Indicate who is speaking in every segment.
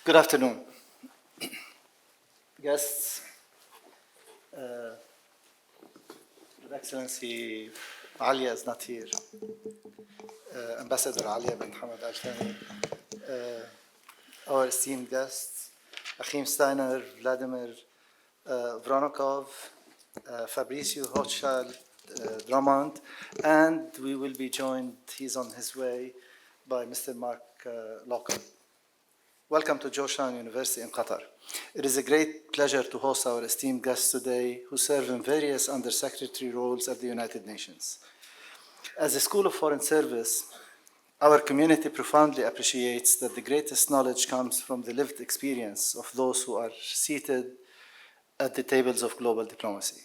Speaker 1: Good afternoon. Guests, Your Excellency Alia is not here. Ambassador Alia bin Hamad Al-Thani. Our esteemed guests, Achim, Steiner, Vladimir, Voronkov, Fabrizio, Hochschild, Drummond, and we will be joined, he's on his way, by Mr. Mark Lowcock. Welcome to Georgetown University in Qatar. It is a great pleasure to host our esteemed guests today who serve in various undersecretary roles at the United Nations. As a School of Foreign Service, our community profoundly appreciates that the greatest knowledge comes from the lived experience of those who are seated at the tables of global diplomacy.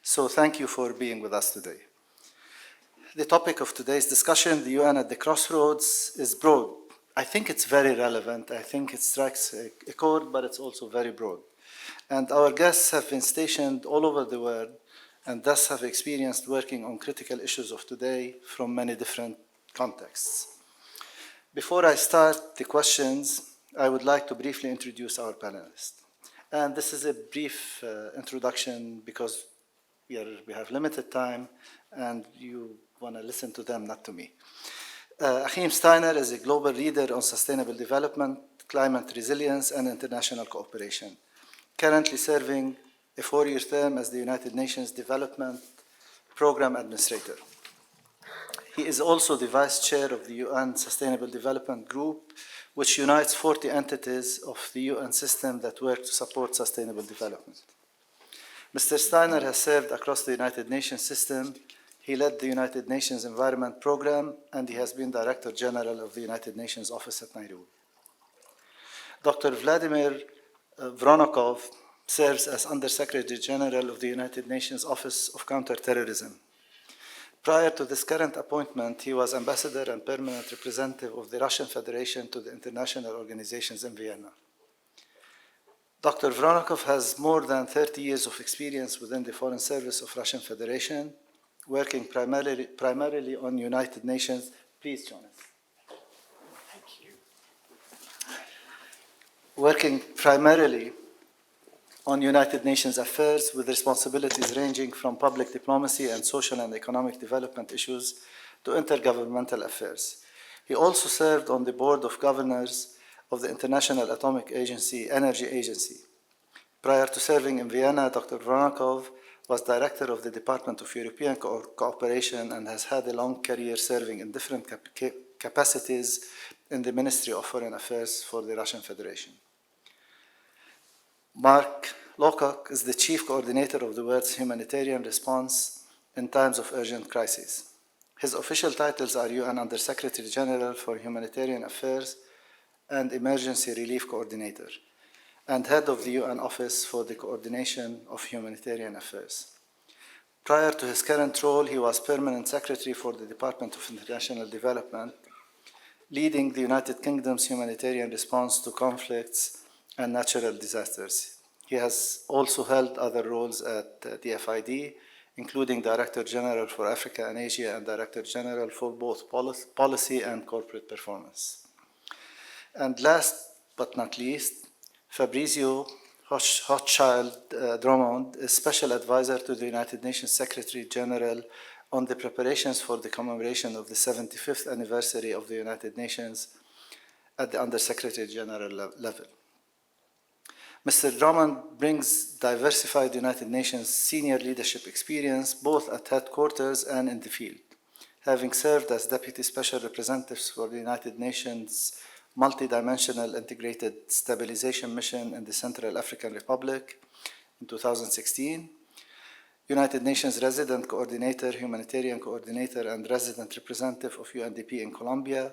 Speaker 1: So thank you for being with us today. The topic of today's discussion, the UN at the crossroads, is broad. I think it's very relevant. I think it strikes a chord, but it's also very broad. And our guests have been stationed all over the world and thus have experienced working on critical issues of today from many different contexts. Before I start the questions, I would like to briefly introduce our panelists. And this is a brief introduction because we have limited time and you want to listen to them, not to me. Achim Steiner is a global leader on sustainable development, climate resilience, and international cooperation, currently serving a 4-year term as the United Nations Development Program Administrator. He is also the Vice Chair of the UN Sustainable Development Group, which unites 40 entities of the UN system that work to support sustainable development. Mr. Steiner has served across the United Nations system. He led the United Nations Environment Program, and he has been Director General of the United Nations Office at Nairobi. Dr. Vladimir Voronkov serves as Undersecretary General of the United Nations Office of Counter-Terrorism. Prior to this current appointment, he was Ambassador and Permanent Representative of the Russian Federation to the international organizations in Vienna. Dr. Voronkov has more than 30 years of experience within the Foreign Service of Russian Federation, working primarily on United Nations. Please join us.
Speaker 2: Thank you.
Speaker 1: Working primarily on United Nations affairs with responsibilities ranging from public diplomacy and social and economic development issues to intergovernmental affairs. He also served on the Board of Governors of the International Atomic Energy Agency. Prior to serving in Vienna, Dr. Voronkov was Director of the Department of European Cooperation and has had a long career serving in different capacities in the Ministry of Foreign Affairs for the Russian Federation. Mark Lowcock is the Chief Coordinator of the world's humanitarian response in times of urgent crisis. His official titles are UN Undersecretary General for Humanitarian Affairs and Emergency Relief Coordinator, and head of the UN Office for the Coordination of Humanitarian Affairs. Prior to his current role, he was Permanent Secretary for the Department of International Development, leading the United Kingdom's humanitarian response to conflicts and natural disasters. He has also held other roles at the FID, including Director General for Africa and Asia and Director General for both policy and corporate performance. And last but not least, Fabrizio Hochschild Drummond is Special Advisor to the United Nations Secretary General on the preparations for the commemoration of the 75th anniversary of the United Nations at the Undersecretary General level. Mr. Drummond brings diversified United Nations senior leadership experience both at headquarters and in the field, having served as Deputy Special Representatives for the United Nations Multidimensional Integrated Stabilization Mission in the Central African Republic in 2016, United Nations Resident Coordinator, Humanitarian Coordinator, and Resident Representative of UNDP in Colombia,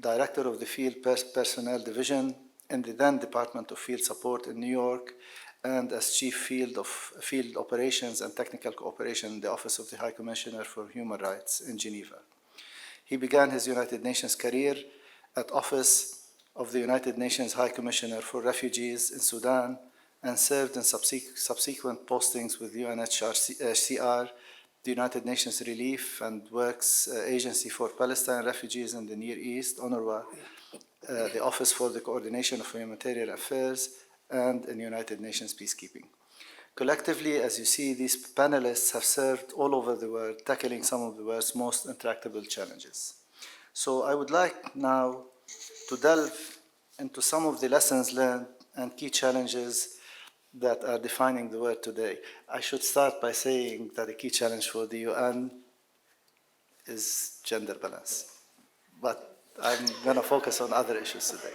Speaker 1: Director of the Field Personnel Division in the then Department of Field Support in New York, and as Chief Field Operations and Technical Cooperation in the Office of the High Commissioner for Human Rights in Geneva. He began his United Nations career at Office of the United Nations High Commissioner for Refugees in Sudan and served in subsequent postings with UNHCR the United Nations Relief and Works Agency for Palestine Refugees in the Near East, UNRWA, the Office for the Coordination of Humanitarian Affairs, and in United Nations Peacekeeping. Collectively, as you see, these panelists have served all over the world, tackling some of the world's most intractable challenges. So I would like now to delve into some of the lessons learned and key challenges that are defining the world today. I should start by saying that the key challenge for the UN is gender balance. But I'm going to focus on other issues today.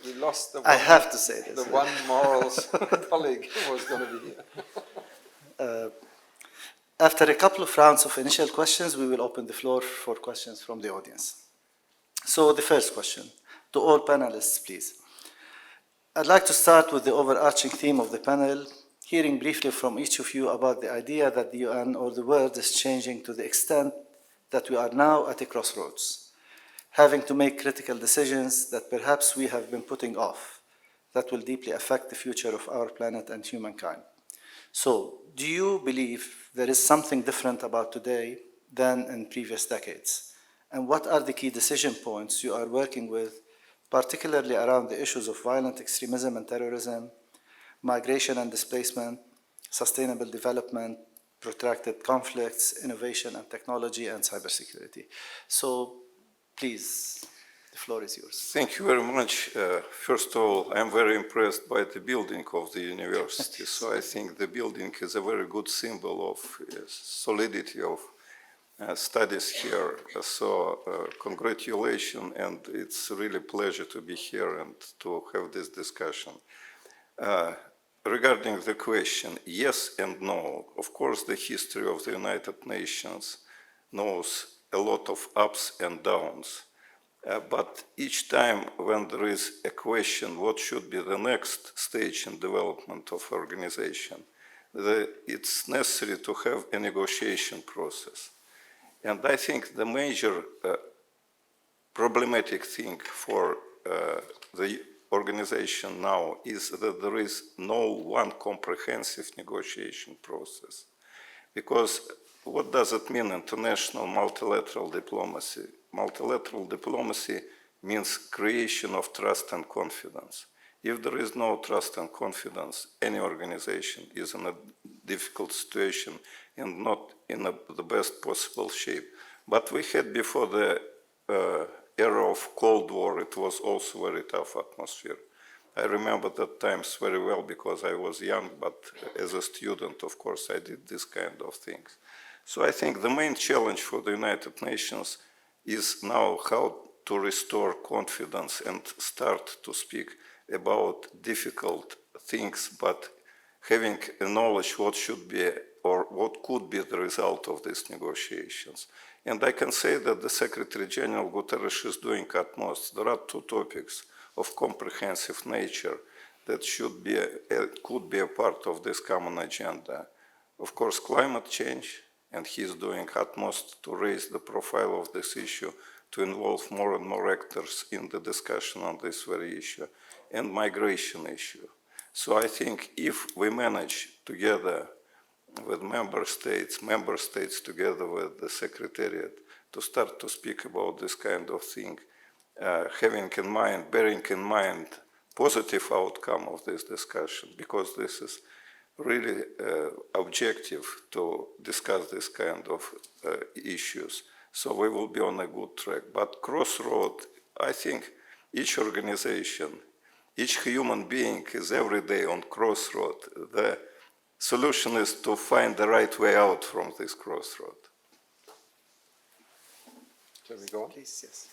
Speaker 3: We lost the one,
Speaker 1: I have to say this.
Speaker 3: The one morals colleague who was going to be here.
Speaker 1: After a couple of rounds of initial questions, we will open the floor for questions from the audience. So the first question, to all panelists, please. I'd like to start with the overarching theme of the panel, hearing briefly from each of you about the idea that the UN or the world is changing to the extent that we are now at a crossroads, having to make critical decisions that perhaps we have been putting off, that will deeply affect the future of our planet and humankind. So, do you believe there is something different about today than in previous decades? And what are the key decision points you are working with, particularly around the issues of violent extremism and terrorism, migration and displacement, sustainable development, protracted conflicts, innovation and technology, and cybersecurity? So, please, the floor is yours.
Speaker 4: Thank you very much. First of all, I'm very impressed by the building of the university. So I think the building is a very good symbol of solidity of studies here. So congratulations, and it's really a pleasure to be here and to have this discussion. Regarding the question, yes and no. Of course, the history of the United Nations knows a lot of ups and downs. But each time when there is a question, what should be the next stage in development of organization, it's necessary to have a negotiation process. And I think the major problematic thing for the organization now is that there is no one comprehensive negotiation process. Because what does it mean, international multilateral diplomacy? Multilateral diplomacy means creation of trust and confidence. If there is no trust and confidence, any organization is in a difficult situation and not in the best possible shape. But we had before the era of Cold War, it was also a very tough atmosphere. I remember that times very well because I was young, but as a student, of course, I did this kind of things. So I think the main challenge for the United Nations is now how to restore confidence and start to speak about difficult things, but having a knowledge what should be or what could be the result of these negotiations. And I can say that the Secretary General Guterres is doing utmost. There are two topics of comprehensive nature that should be could be a part of this common agenda. Of course, climate change, and he's doing utmost to raise the profile of this issue, to involve more and more actors in the discussion on this very issue, and migration issue. So I think if we manage together with member states together with the Secretariat to start to speak about this kind of thing, having in mind, bearing in mind positive outcome of this discussion, because this is really objective to discuss this kind of issues. So we will be on a good track. But crossroad, I think each organization, each human being is every day on crossroad. The solution is to find the right way out from this crossroad.
Speaker 3: Shall we go on?
Speaker 1: Please, yes.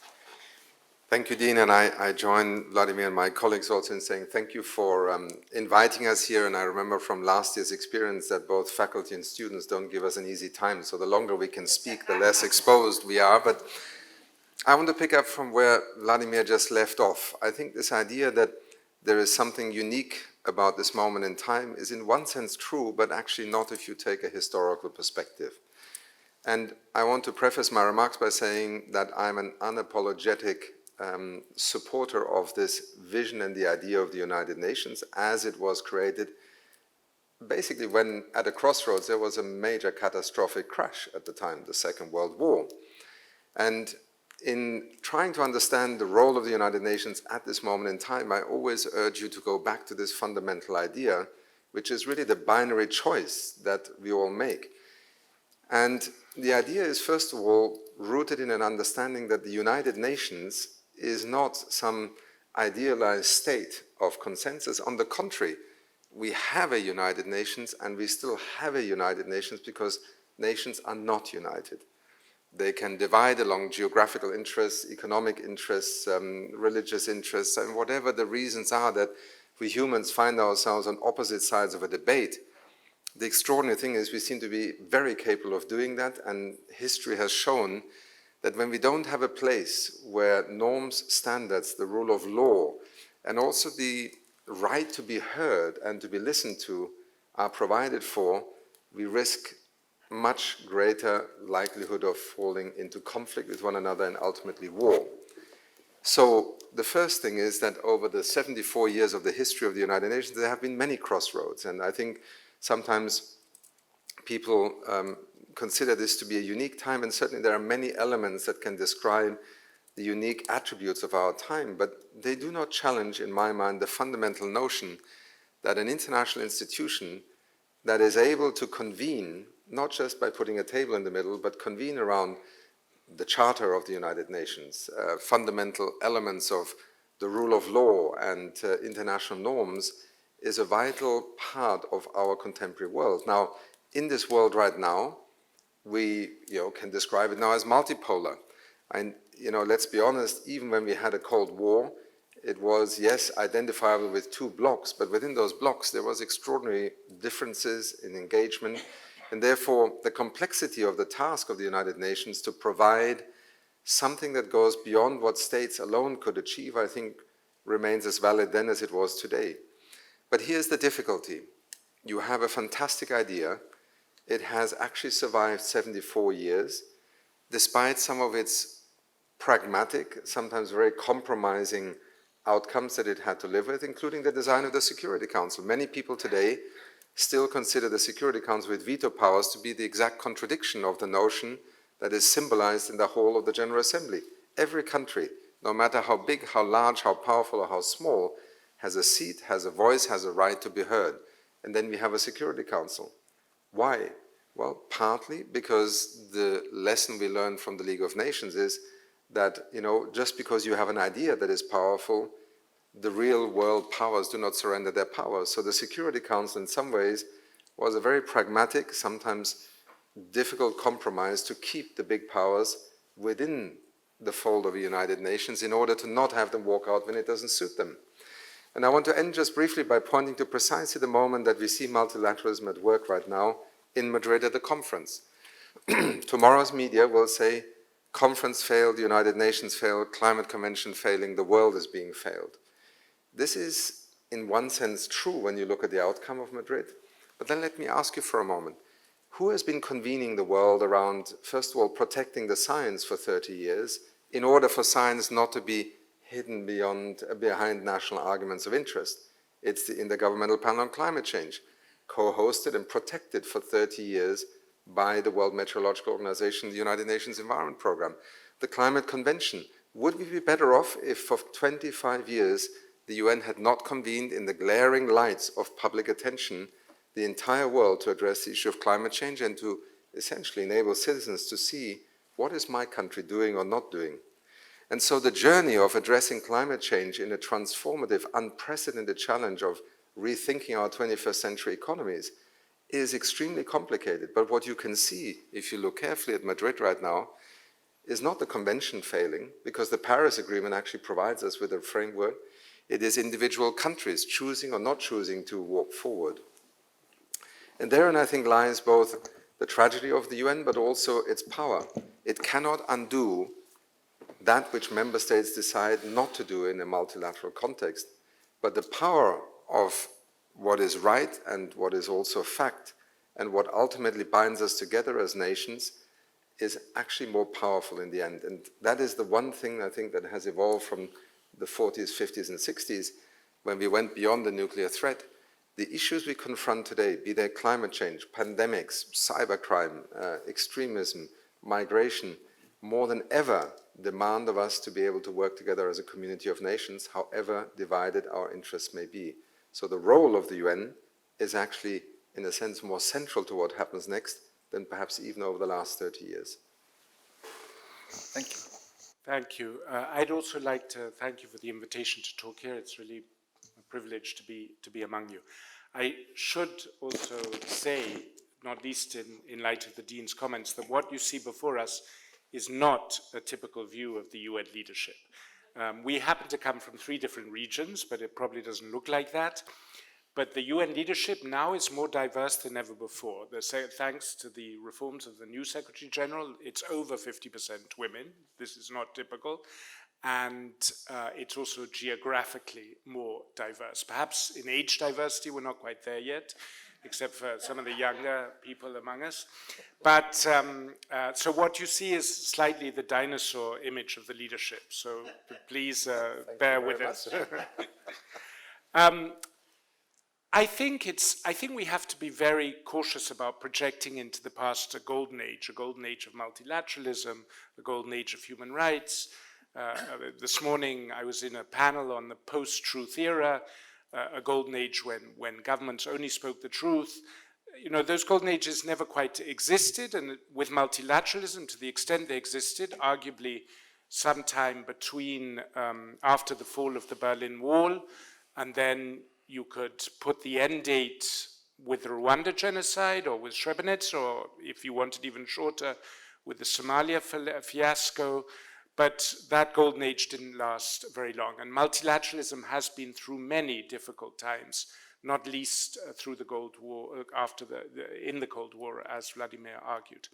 Speaker 3: Thank you, Dean, and I join Vladimir and my colleagues also in saying thank you for inviting us here. And I remember from last year's experience that both faculty and students don't give us an easy time. So the longer we can speak, the less exposed we are. But I want to pick up from where Vladimir just left off. I think this idea that there is something unique about this moment in time is in one sense true, but actually not if you take a historical perspective. And I want to preface my remarks by saying that I'm an unapologetic supporter of this vision and the idea of the United Nations as it was created basically when at a crossroads there was a major catastrophic crash at the time, the Second World War. And in trying to understand the role of the United Nations at this moment in time, I always urge you to go back to this fundamental idea, which is really the binary choice that we all make. And the idea is, first of all, rooted in an understanding that the United Nations is not some idealized state of consensus. On the contrary, we have a United Nations, and we still have a United Nations because nations are not united. They can divide along geographical interests, economic interests, religious interests, and whatever the reasons are that we humans find ourselves on opposite sides of a debate. The extraordinary thing is we seem to be very capable of doing that, and history has shown that when we don't have a place where norms, standards, the rule of law, and also the right to be heard and to be listened to are provided for, we risk much greater likelihood of falling into conflict with one another and ultimately war. So the first thing is that over the 74 years of the history of the United Nations, there have been many crossroads, and I think sometimes people consider this to be a unique time, and certainly there are many elements that can describe the unique attributes of our time, but they do not challenge, in my mind, the fundamental notion that an international institution that is able to convene, not just by putting a table in the middle, but convene around the Charter of the United Nations, fundamental elements of the rule of law and international norms, is a vital part of our contemporary world. Now, in this world right now, we can describe it now as multipolar. And let's be honest, even when we had a Cold War, it was, yes, identifiable with two blocks, but within those blocks there was extraordinary differences in engagement, and therefore the complexity of the task of the United Nations to provide something that goes beyond what states alone could achieve, I think, remains as valid then as it was today. But here's the difficulty. You have a fantastic idea. It has actually survived 74 years, despite some of its pragmatic, sometimes very compromising outcomes that it had to live with, including the design of the Security Council. Many people today still consider the Security Council with veto powers to be the exact contradiction of the notion that is symbolized in the whole of the General Assembly. Every country, no matter how big, how large, how powerful, or how small, has a seat, has a voice, has a right to be heard. And then we have a Security Council. Why? Well, partly because the lesson we learned from the League of Nations is that, just because you have an idea that is powerful, the real world powers do not surrender their powers. So the Security Council, in some ways, was a very pragmatic, sometimes difficult compromise to keep the big powers within the fold of the United Nations in order to not have them walk out when it doesn't suit them. And I want to end just briefly by pointing to precisely the moment that we see multilateralism at work right now in Madrid at the conference. Tomorrow's media will say, conference failed, the United Nations failed, climate convention failing, the world is being failed. This is, in one sense, true when you look at the outcome of Madrid. But then let me ask you for a moment, who has been convening the world around, first of all, protecting the science for 30 years in order for science not to be hidden behind national arguments of interest? It's the Intergovernmental Panel on Climate Change, co-hosted and protected for 30 years by the World Meteorological Organization, the United Nations Environment Programme. The Climate Convention. Would we be better off if for 25 years the UN had not convened in the glaring lights of public attention the entire world to address the issue of climate change and to essentially enable citizens to see what is my country doing or not doing? And so the journey of addressing climate change in a transformative, unprecedented challenge of rethinking our 21st century economies is extremely complicated. But what you can see, if you look carefully at Madrid right now, is not the convention failing, because the Paris Agreement actually provides us with a framework. It is individual countries choosing or not choosing to walk forward. And therein, I think, lies both the tragedy of the UN, but also its power. It cannot undo that which member states decide not to do in a multilateral context. But the power of what is right and what is also fact, and what ultimately binds us together as nations, is actually more powerful in the end. And that is the one thing, I think, that has evolved from the 40s, 50s, and 60s, when we went beyond the nuclear threat, the issues we confront today, be they climate change, pandemics, cybercrime, extremism, migration, more than ever demand of us to be able to work together as a community of nations, however divided our interests may be. So the role of the UN is actually, in a sense, more central to what happens next than perhaps even over the last 30 years.
Speaker 1: Thank you.
Speaker 2: Thank you. I'd also like to thank you for the invitation to talk here. It's really a privilege to be among you. I should also say, not least in light of the Dean's comments, that what you see before us is not a typical view of the UN leadership. We happen to come from 3 different regions, but it probably doesn't look like that. But the UN leadership now is more diverse than ever before. Thanks to the reforms of the new Secretary General, it's over 50% women. This is not typical. And it's also geographically more diverse. Perhaps in age diversity, we're not quite there yet, except for some of the younger people among us. But so what you see is slightly the dinosaur image of the leadership. So please bear with us. I think we have to be very cautious about projecting into the past a golden age of multilateralism, a golden age of human rights. This morning I was in a panel on the post-truth era, a golden age when governments only spoke the truth. You know, those golden ages never quite existed, and with multilateralism, to the extent they existed, arguably sometime between after the fall of the Berlin Wall, and then you could put the end date with the Rwanda genocide or with Srebrenica, or if you wanted even shorter, with the Somalia fiasco. But that golden age didn't last very long. And multilateralism has been through many difficult times, not least through the Cold War, in the Cold War, as Vladimir argued.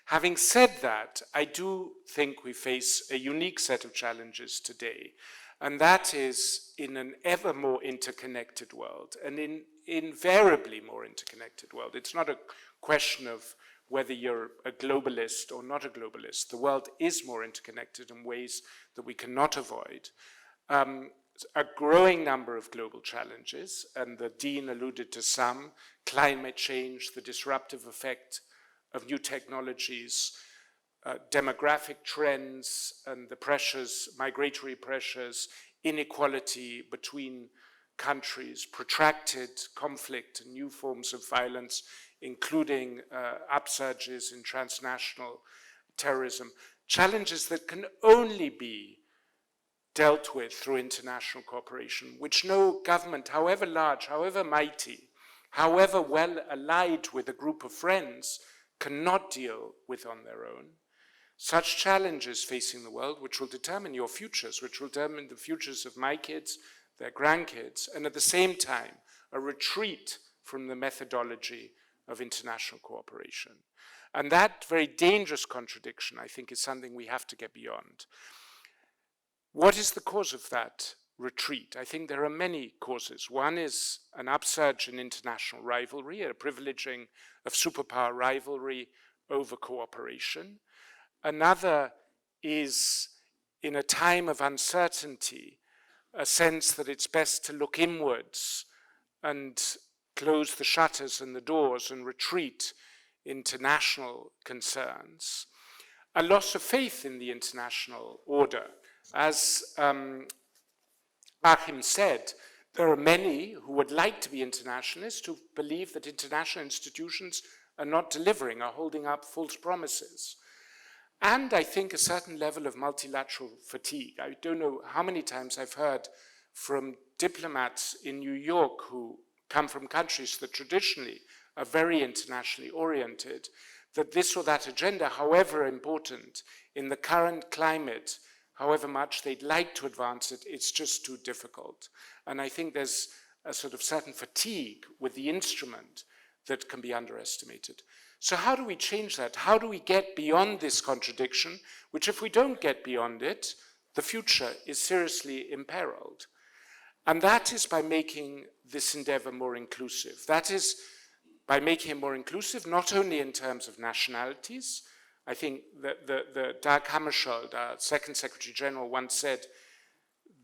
Speaker 2: Having said that, I do think we face a unique set of challenges today. And that is in an ever more interconnected world, an invariably more interconnected world. It's not a question of whether you're a globalist or not a globalist. The world is more interconnected in ways that we cannot avoid. A growing number of global challenges, and the Dean alluded to some: climate change, the disruptive effect of new technologies, demographic trends and the pressures, migratory pressures, inequality between countries, protracted conflict and new forms of violence, including upsurges in transnational terrorism, challenges that can only be dealt with through international cooperation, which no government, however large, however mighty, however well allied with a group of friends, cannot deal with on their own. Such challenges facing the world, which will determine your futures, which will determine the futures of my kids, their grandkids, and at the same time, a retreat from the methodology of international cooperation. And that very dangerous contradiction, I think, is something we have to get beyond. What is the cause of that retreat? I think there are many causes. One is an upsurge in international rivalry, a privileging of superpower rivalry over cooperation. Another is, in a time of uncertainty, a sense that it's best to look inwards and close the shutters and the doors and retreat into national concerns. A loss of faith in the international order. As Achim said, there are many who would like to be internationalists who believe that international institutions are not delivering, are holding up false promises. And I think a certain level of multilateral fatigue. I don't know how many times I've heard from diplomats in New York who come from countries that traditionally are very internationally oriented, that this or that agenda, however important in the current climate, however much they'd like to advance it, it's just too difficult. And I think there's a sort of certain fatigue with the instrument that can be underestimated. So how do we change that? How do we get beyond this contradiction, which if we don't get beyond it, the future is seriously imperiled? And that is by making this endeavor more inclusive. That is by making it more inclusive, not only in terms of nationalities. I think that the Dag Hammarskjöld, our second Secretary General, once said,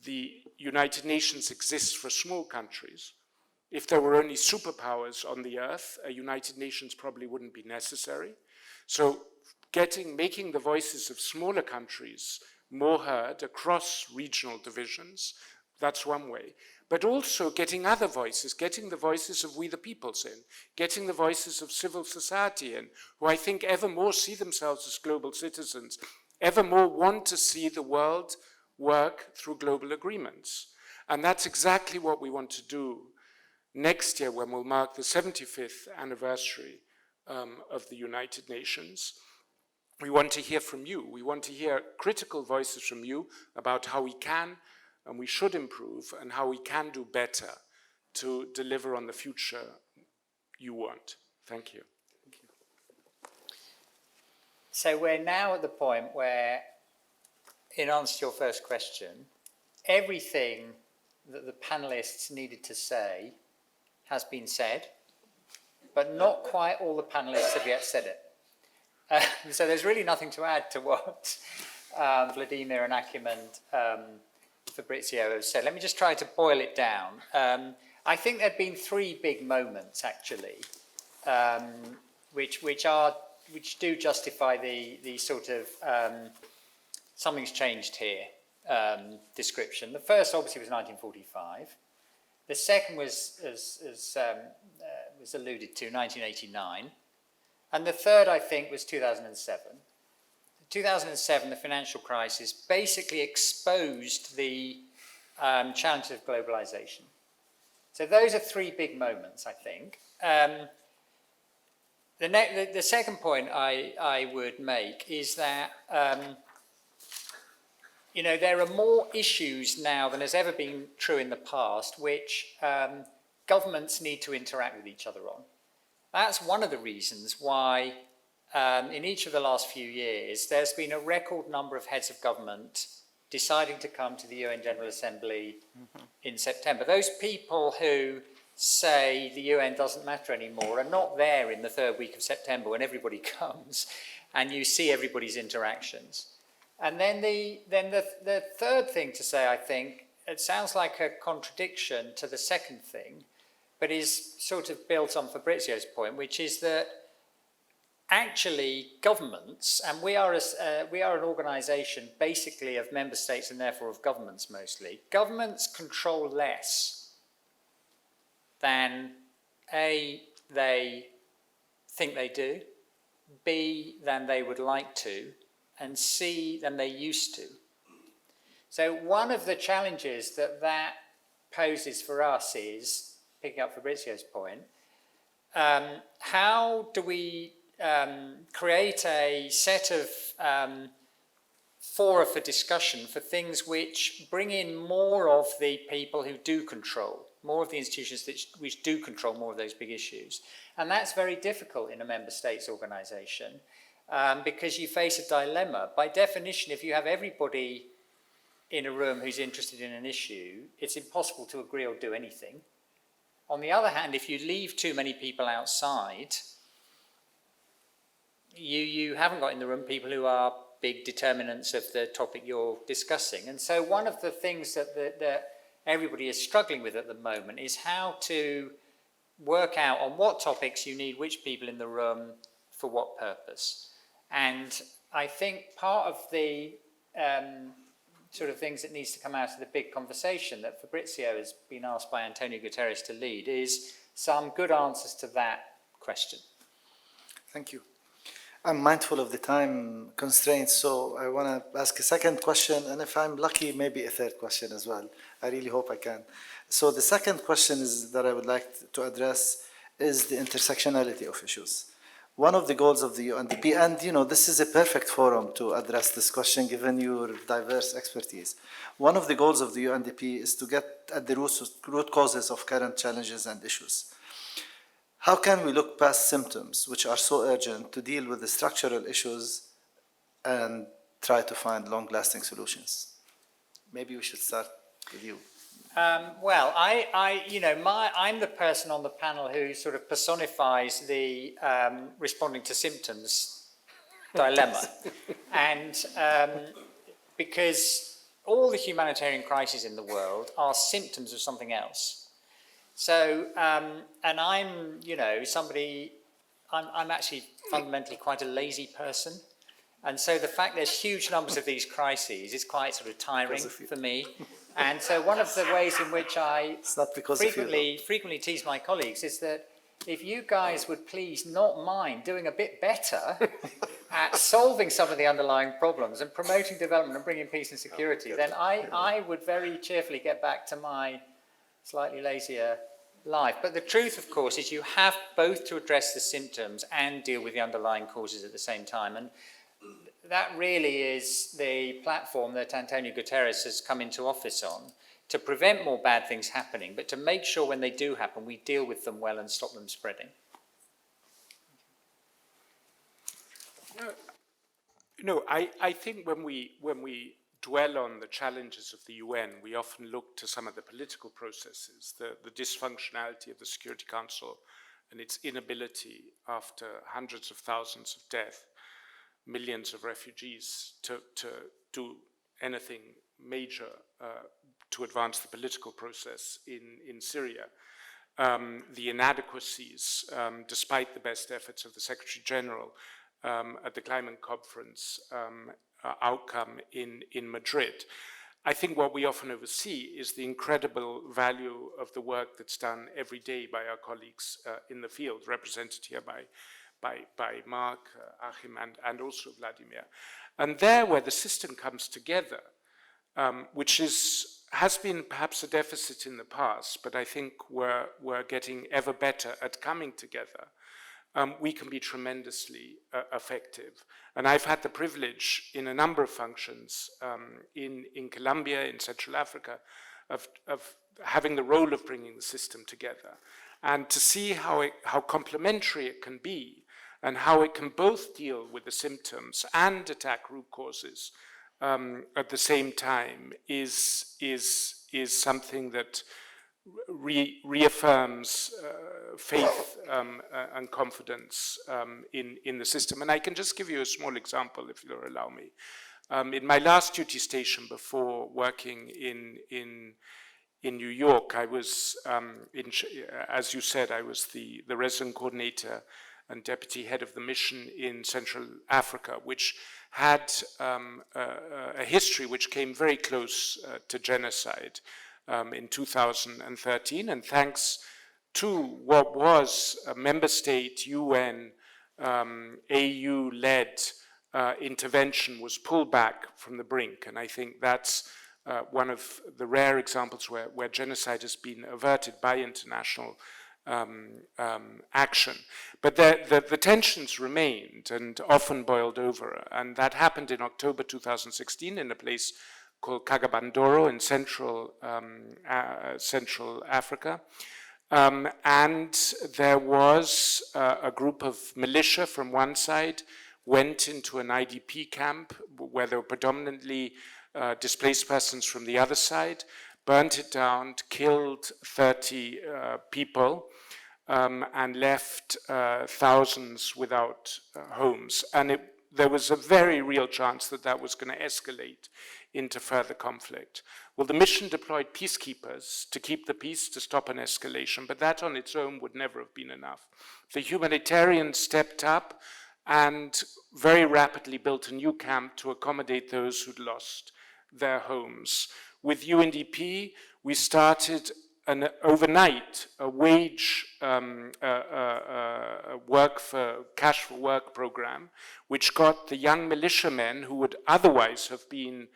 Speaker 2: the United Nations exists for small countries, If there were only superpowers on the earth, a United Nations probably wouldn't be necessary. So making the voices of smaller countries more heard across regional divisions, that's one way. But also getting other voices, getting the voices of we the peoples in, getting the voices of civil society in, who I think ever more see themselves as global citizens, ever more want to see the world work through global agreements. And that's exactly what we want to do next year when we'll mark the 75th anniversary of the United Nations. We want to hear from you. We want to hear critical voices from you about how we can and we should improve and how we can do better to deliver on the future you want. Thank you.
Speaker 5: Thank you. So we're now at the point where, in answer to your first question, everything that the panelists needed to say has been said, but not quite all the panelists have yet said it. So there's really nothing to add to what Vladimir and Achim and Fabrizio have said. Let me just try to boil it down. I think there have been three big moments, actually, which do justify the sort of something's changed here description. The first, obviously, was 1945. The second was alluded to, 1989. And the third, I think, was 2007. 2007, the financial crisis basically exposed the challenges of globalization. So those are three big moments, I think. The second point I would make is that there are more issues now than has ever been true in the past, which governments need to interact with each other on. That's one of the reasons why in each of the last few years, there's been a record number of heads of government deciding to come to the UN General Assembly in September. Those people who say the UN doesn't matter anymore are not there in the third week of September when everybody comes and you see everybody's interactions. And then the third thing to say, I think, it sounds like a contradiction to the second thing, but is sort of built on Fabrizio's point, which is that actually governments, and we are an organisation basically of member states and therefore of governments mostly, governments control less than A, they think they do, B, than they would like to, and C, than they used to. So one of the challenges that poses for us is, picking up Fabrizio's point, how do we create a set of fora for discussion for things which bring in more of the people who do control, more of the institutions which do control more of those big issues. And that's very difficult in a member states organisation because you face a dilemma. By definition, if you have everybody in a room who's interested in an issue, it's impossible to agree or do anything. On the other hand, if you leave too many people outside, you haven't got in the room people who are big determinants of the topic you're discussing. And so one of the things that everybody is struggling with at the moment is how to work out on what topics you need which people in the room for what purpose. And I think part of the sort of things that needs to come out of the big conversation that Fabrizio has been asked by Antonio Guterres to lead is some good answers to that question.
Speaker 1: Thank you. I'm mindful of the time constraints, so I want to ask a second question, and if I'm lucky, maybe a third question as well. I really hope I can. So the second question that I would like to address is the intersectionality of issues. One of the goals of the UNDP, and this is a perfect forum to address this question given your diverse expertise. One of the goals of the UNDP is to get at the root causes of current challenges and issues. How can we look past symptoms, which are so urgent, to deal with the structural issues and try to find long-lasting solutions? Maybe we should start with you.
Speaker 5: Well, I'm the person on the panel who sort of personifies the responding to symptoms dilemma. And because all the humanitarian crises in the world are symptoms of something else. So, and I'm, you know, somebody, I'm actually fundamentally quite a lazy person. And so the fact there's huge numbers of these crises is quite sort of tiring for me. And so one of the ways in which I
Speaker 1: It's not because of you,
Speaker 5: frequently tease my colleagues is that if you guys would please not mind doing a bit better at solving some of the underlying problems and promoting development and bringing peace and security, then I would very cheerfully get back to my slightly lazier life. But the truth, of course, is you have both to address the symptoms and deal with the underlying causes at the same time. And that really is the platform that Antonio Guterres has come into office on, to prevent more bad things happening, but to make sure when they do happen, we deal with them well and stop them spreading.
Speaker 2: I think when we dwell on the challenges of the UN, we often look to some of the political processes, the dysfunctionality of the Security Council and its inability after hundreds of thousands of deaths, millions of refugees, to do anything major to advance the political process in Syria. The inadequacies, despite the best efforts of the Secretary General at the climate conference outcome in Madrid. I think what we often oversee is the incredible value of the work that's done every day by our colleagues in the field, represented here by Mark, Achim, and also Vladimir. And there where the system comes together, which has been perhaps a deficit in the past, but I think we're getting ever better at coming together, we can be tremendously effective. And I've had the privilege in a number of functions in Colombia, in Central Africa, of having the role of bringing the system together, and to see how complementary it can be, and how it can both deal with the symptoms and attack root causes at the same time is something that reaffirms faith and confidence in the system. And I can just give you a small example, if you'll allow me. In my last duty station before working in New York, I was, as you said, I was the resident coordinator and deputy head of the mission in Central Africa, which had a history which came very close to genocide in 2013, and thanks to what was a member state, UN, AU-led intervention, was pulled back from the brink. And I think that's one of the rare examples where genocide has been averted by international action. But the tensions remained and often boiled over, and that happened in October 2016 in a place called Kagabandoro in Central Africa. And there was a group of militia from one side went into an IDP camp where there were predominantly displaced persons from the other side, burnt it down, killed 30 people, and left thousands without homes. And there was a very real chance that that was going to escalate into further conflict. Well, the mission deployed peacekeepers to keep the peace, to stop an escalation, but that on its own would never have been enough. The humanitarians stepped up and very rapidly built a new camp to accommodate those who'd lost their homes. With UNDP, we started overnight a wage cash for work program, which got the young militiamen who would otherwise have been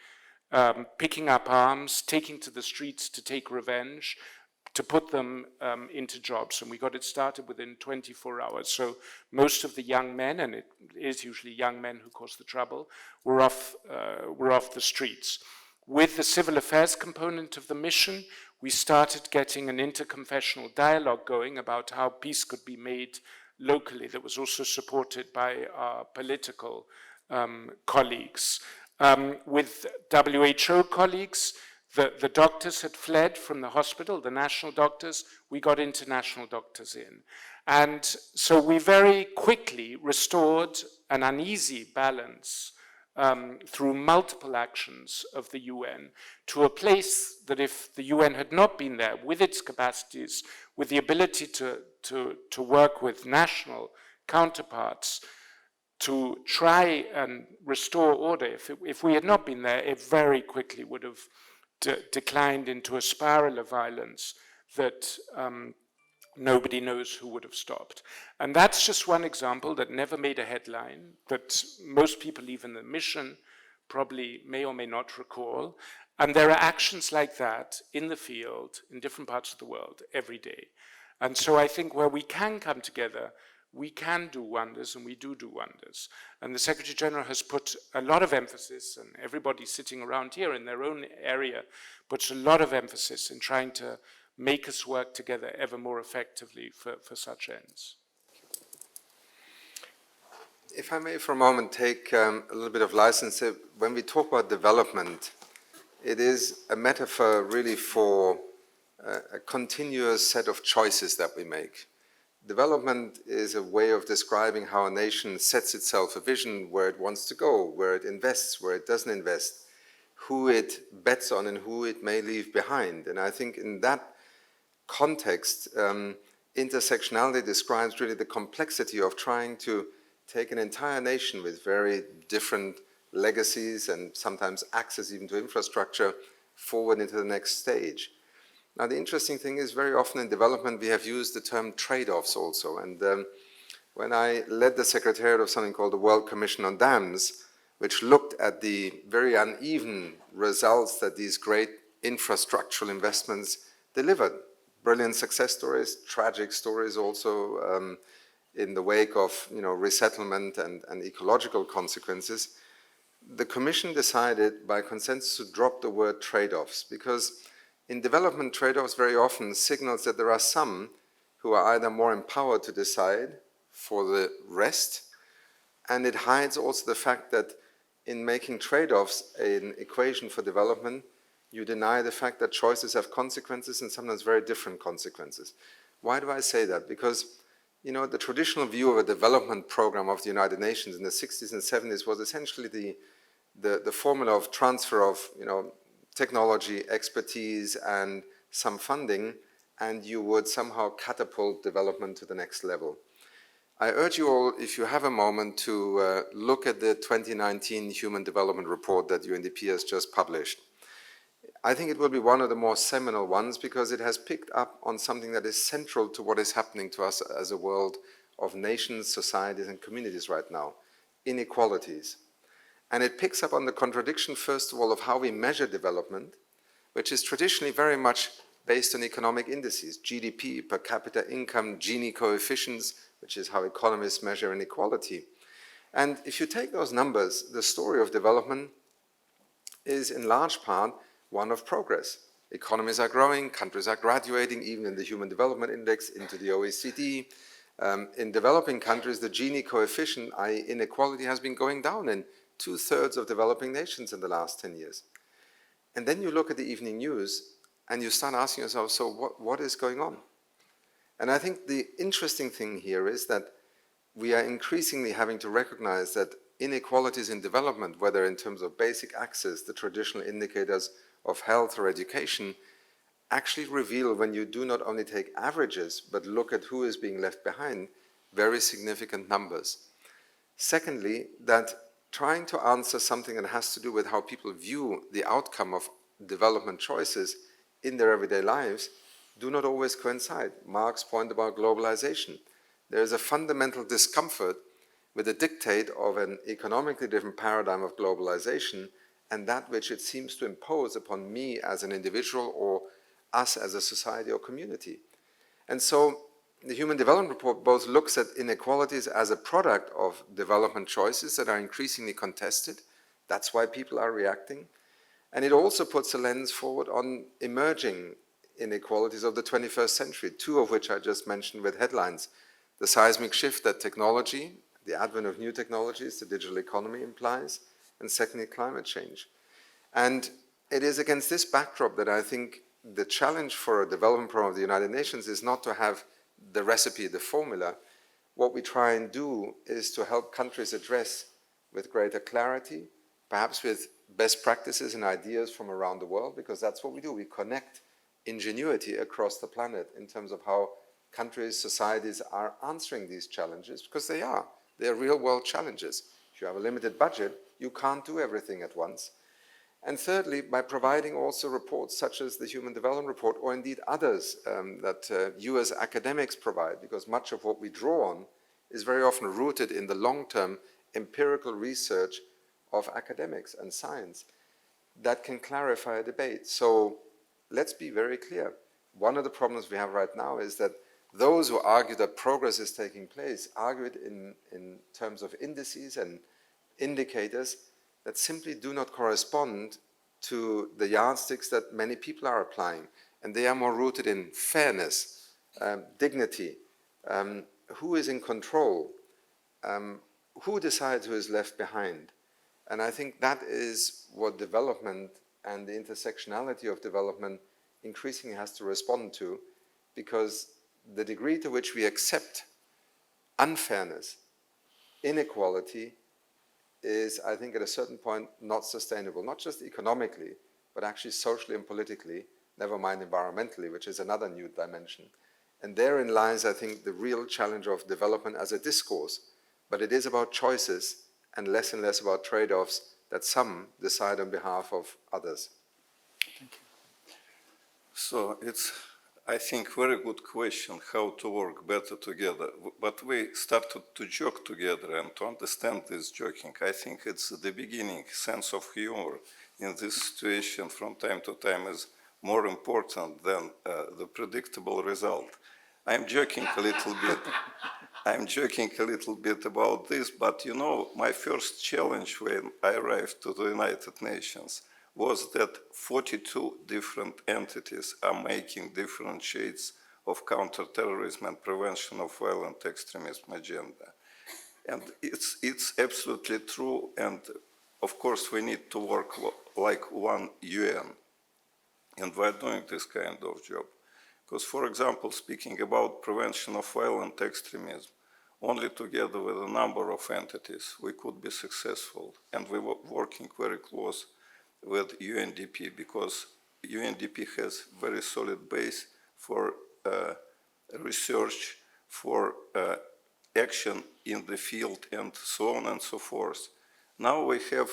Speaker 2: picking up arms, taking to the streets to take revenge, to put them into jobs. And we got it started within 24 hours. So most of the young men, and it is usually young men who cause the trouble, were off the streets. With the civil affairs component of the mission, we started getting an interconfessional dialogue going about how peace could be made locally, that was also supported by our political colleagues. With WHO colleagues, the doctors had fled from the hospital, the national doctors. We got international doctors in. And so we very quickly restored an uneasy balance through multiple actions of the UN to a place that if the UN had not been there with its capacities, with the ability to work with national counterparts, to try and restore order, if we had not been there, it very quickly would have declined into a spiral of violence that nobody knows who would have stopped. And that's just one example that never made a headline, that most people, even the mission, probably may or may not recall. And there are actions like that in the field, in different parts of the world, every day. And so I think where we can come together, we can do wonders, and we do wonders. And the Secretary General has put a lot of emphasis, and everybody sitting around here in their own area puts a lot of emphasis in trying to make us work together ever more effectively for such ends.
Speaker 3: If I may for a moment take a little bit of license, when we talk about development, it is a metaphor really for a continuous set of choices that we make. Development is a way of describing how a nation sets itself a vision, where it wants to go, where it invests, where it doesn't invest, who it bets on and who it may leave behind. And I think in that context, intersectionality describes really the complexity of trying to take an entire nation with very different legacies and sometimes access even to infrastructure forward into the next stage. Now, the interesting thing is very often in development we have used the term trade-offs also. And when I led the secretariat of something called the World Commission on Dams, which looked at the very uneven results that these great infrastructural investments delivered, brilliant success stories, tragic stories also in the wake of resettlement and ecological consequences, the Commission decided by consensus to drop the word trade-offs, because in development, trade-offs very often signals that there are some who are either more empowered to decide for the rest, and it hides also the fact that in making trade-offs an equation for development, you deny the fact that choices have consequences and sometimes very different consequences. Why do I say that? Because the traditional view of a development program of the United Nations in the 60s and 70s was essentially the formula of transfer of technology, expertise, and some funding, and you would somehow catapult development to the next level. I urge you all, if you have a moment, to look at the 2019 Human Development Report that UNDP has just published. I think it will be one of the more seminal ones because it has picked up on something that is central to what is happening to us as a world of nations, societies, and communities right now: inequalities. And it picks up on the contradiction, first of all, of how we measure development, which is traditionally very much based on economic indices, GDP, per capita income, Gini coefficients, which is how economists measure inequality. And if you take those numbers, the story of development is in large part one of progress. Economies are growing, countries are graduating, even in the Human Development Index, into the OECD. In developing countries, the Gini coefficient, i.e. inequality, has been going down in 2/3 of developing nations in the last 10 years. And then you look at the evening news and you start asking yourself, so what is going on? And I think the interesting thing here is that we are increasingly having to recognize that inequalities in development, whether in terms of basic access, the traditional indicators of health or education, actually reveal, when you do not only take averages, but look at who is being left behind, very significant numbers. Secondly, that trying to answer something that has to do with how people view the outcome of development choices in their everyday lives do not always coincide. Mark's point about globalization. There is a fundamental discomfort with the dictate of an economically different paradigm of globalization and that which it seems to impose upon me as an individual or us as a society or community. And so the Human Development Report both looks at inequalities as a product of development choices that are increasingly contested. That's why people are reacting. And it also puts a lens forward on emerging inequalities of the 21st century, two of which I just mentioned with headlines: the seismic shift that technology, the advent of new technologies, the digital economy implies, and secondly, climate change. And it is against this backdrop that I think the challenge for a development program of the United Nations is not to have the recipe, the formula. What we try and do is to help countries address with greater clarity, perhaps with best practices and ideas from around the world, because that's what we do. We connect ingenuity across the planet in terms of how countries, societies are answering these challenges, because they are real world challenges. If you have a limited budget, you can't do everything at once. And thirdly, by providing also reports such as the Human Development Report, or indeed others that you as academics provide, because much of what we draw on is very often rooted in the long-term empirical research of academics and science that can clarify a debate. So let's be very clear. One of the problems we have right now is that those who argue that progress is taking place argue it in terms of indices and indicators that simply do not correspond to the yardsticks that many people are applying. And they are more rooted in fairness, dignity, who is in control, who decides who is left behind. And I think that is what development and the intersectionality of development increasingly has to respond to, because the degree to which we accept unfairness, inequality, is, I think, at a certain point not sustainable, not just economically, but actually socially and politically, never mind environmentally, which is another new dimension. And therein lies, I think, the real challenge of development as a discourse. But it is about choices and less about trade-offs that some decide on behalf of others.
Speaker 1: Thank you.
Speaker 4: So it's, I think, very good question, how to work better together. But we started to joke together and to understand this joking. I think it's the beginning, sense of humor in this situation from time to time is more important than the predictable result. I'm joking a little bit. I'm joking a little bit about this, but you know, my first challenge when I arrived to the United Nations was that 42 different entities are making different shades of counter-terrorism and prevention of violent extremism agenda. And it's absolutely true, and of course we need to work like one UN, and we're doing this kind of job. Because, for example, speaking about prevention of violent extremism, only together with a number of entities we could be successful, and we were working very close with UNDP, because UNDP has very solid base for research, for action in the field, and so on and so forth. Now we have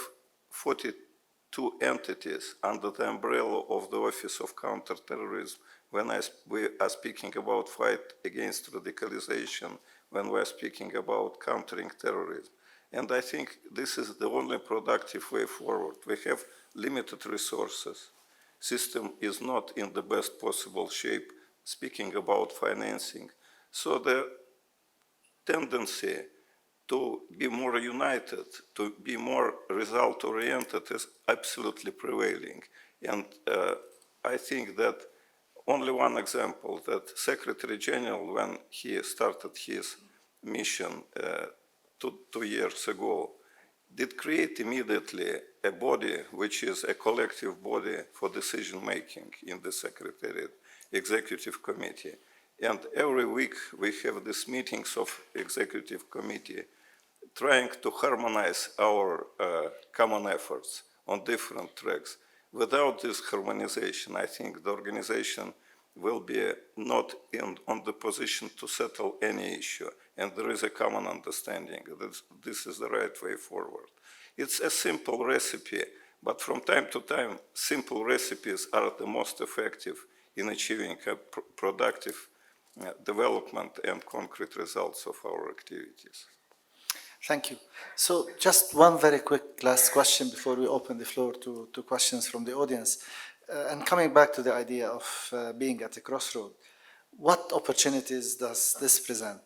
Speaker 4: 42 entities under the umbrella of the Office of Counter-Terrorism when we are speaking about fight against radicalization, when we are speaking about countering terrorism. And I think this is the only productive way forward. We have limited resources. System is not in the best possible shape, speaking about financing. So the tendency to be more united, to be more result-oriented is absolutely prevailing. And I think that only one example, that Secretary General, when he started his mission 2 years ago, did create immediately a body which is a collective body for decision-making in the Secretariat, Executive Committee. And every week we have these meetings of Executive Committee trying to harmonize our common efforts on different tracks. Without this harmonization, I think the organization will be not on the position to settle any issue, and there is a common understanding that this is the right way forward. It's a simple recipe, but from time to time, simple recipes are the most effective in achieving a productive development and concrete results of our activities.
Speaker 1: Thank you. So just one very quick last question before we open the floor to questions from the audience. And coming back to the idea of being at a crossroad, what opportunities does this present?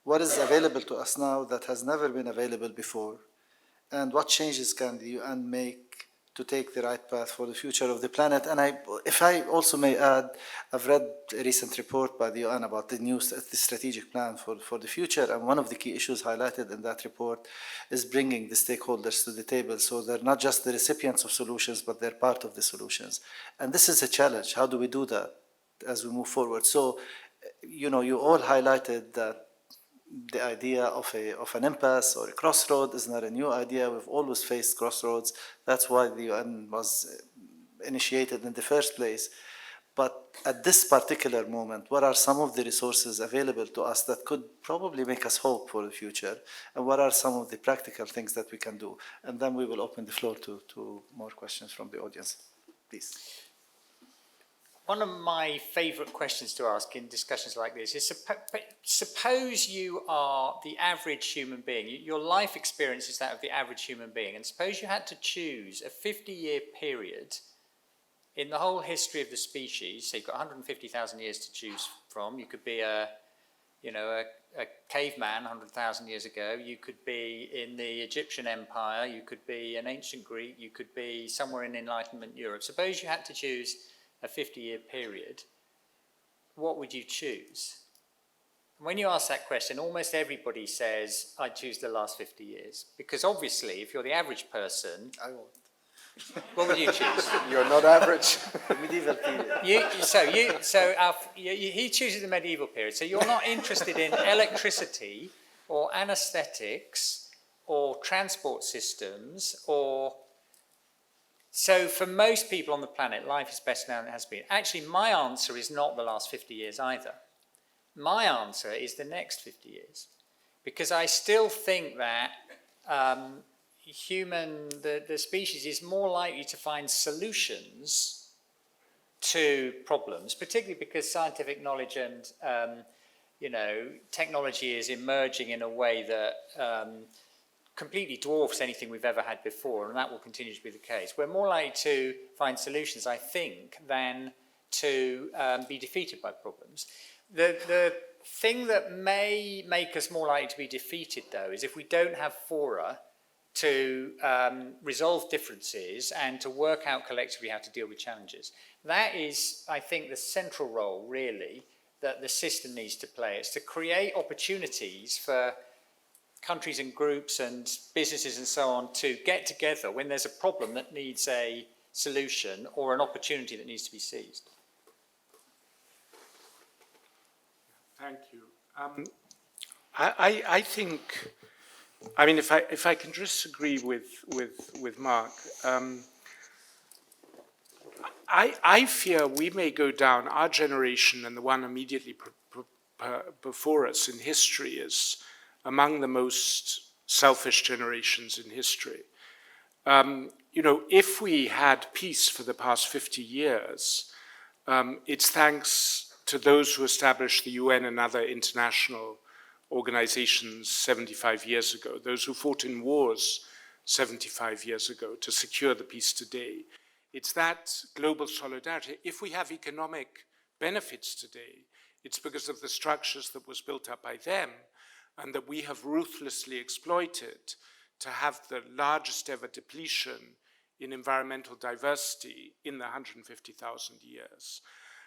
Speaker 1: What is available to us now that has never been available before? And what changes can the UN make to take the right path for the future of the planet? And if I also may add, I've read a recent report by the UN about the strategic plan for the future, and one of the key issues highlighted in that report is bringing the stakeholders to the table, so they're not just the recipients of solutions, but they're part of the solutions. And this is a challenge. How do we do that as we move forward? So, you know, you all highlighted that the idea of an impasse or a crossroad is not a new idea. We've always faced crossroads. That's why the UN was initiated in the first place. But at this particular moment, what are some of the resources available to us that could probably make us hope for the future? And what are some of the practical things that we can do? And then we will open the floor to more questions from the audience. Please.
Speaker 5: One of my favorite questions to ask in discussions like this is, suppose you are the average human being. Your life experience is that of the average human being. And suppose you had to choose a 50-year period in the whole history of the species. So you've got 150,000 years to choose from. You could be a caveman 100,000 years ago. You could be in the Egyptian Empire. You could be an ancient Greek. You could be somewhere in Enlightenment Europe. Suppose you had to choose a 50-year period. What would you choose? And when you ask that question, almost everybody says, I'd choose the last 50 years. Because obviously, if you're the average person,
Speaker 1: I won't.
Speaker 5: what would you choose?
Speaker 3: You're not average.
Speaker 1: The medieval period.
Speaker 5: He chooses the medieval period. So you're not interested in electricity or anesthetics or transport systems or... So for most people on the planet, life is better now than it has been. Actually, my answer is not the last 50 years either. My answer is the next 50 years. Because I still think that the species is more likely to find solutions to problems, particularly because scientific knowledge and technology is emerging in a way that completely dwarfs anything we've ever had before, and that will continue to be the case. We're more likely to find solutions, I think, than to be defeated by problems. The thing that may make us more likely to be defeated, though, is if we don't have fora to resolve differences and to work out collectively how to deal with challenges. That is, I think, the central role, really, that the system needs to play. It's to create opportunities for countries and groups and businesses and so on to get together when there's a problem that needs a solution or an opportunity that needs to be seized.
Speaker 2: Thank you. I think, I mean, if I can disagree with Mark, I fear we may go down, our generation and the one immediately before us in history is among the most selfish generations in history. If we had peace for the past 50 years, it's thanks to those who established the UN and other international organizations 75 years ago, those who fought in wars 75 years ago to secure the peace today. It's that global solidarity. If we have economic benefits today, it's because of the structures that was built up by them and that we have ruthlessly exploited to have the largest ever depletion in environmental diversity in the 150,000 years.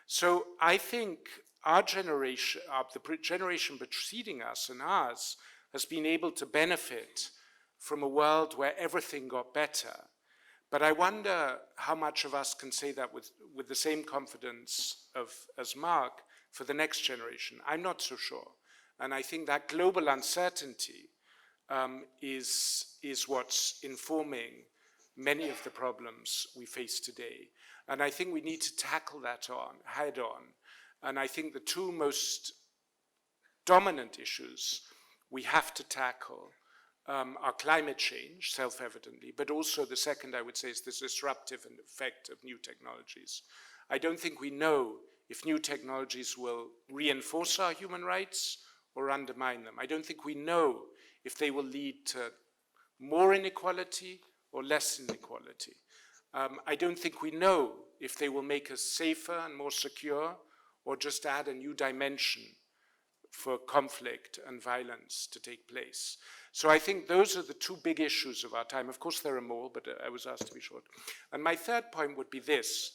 Speaker 2: So I think our generation, the generation preceding us and ours, has been able to benefit from a world where everything got better. But I wonder how much of us can say that with the same confidence as Mark for the next generation. I'm not so sure. And I think that global uncertainty is what's informing many of the problems we face today. And I think we need to tackle that head on. And I think the two most dominant issues we have to tackle are climate change, self-evidently, but also the second, I would say, is the disruptive effect of new technologies. I don't think we know if new technologies will reinforce our human rights or undermine them. I don't think we know if they will lead to more inequality or less inequality. I don't think we know if they will make us safer and more secure or just add a new dimension for conflict and violence to take place. So I think those are the two big issues of our time. Of course, there are more, but I was asked to be short. And my third point would be this.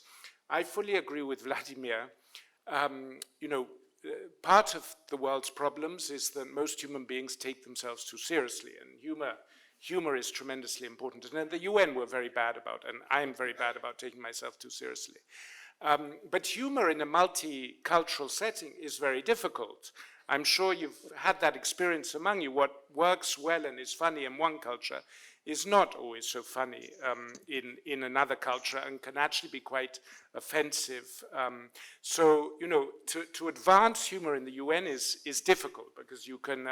Speaker 2: I fully agree with Vladimir. Part of the world's problems is that most human beings take themselves too seriously, and humor is tremendously important. And the UN were very bad about, and I'm very bad about taking myself too seriously. But humor in a multicultural setting is very difficult. I'm sure you've had that experience among you. What works well and is funny in one culture is not always so funny in another culture and can actually be quite offensive. So, you know, to advance humor in the UN is difficult because you can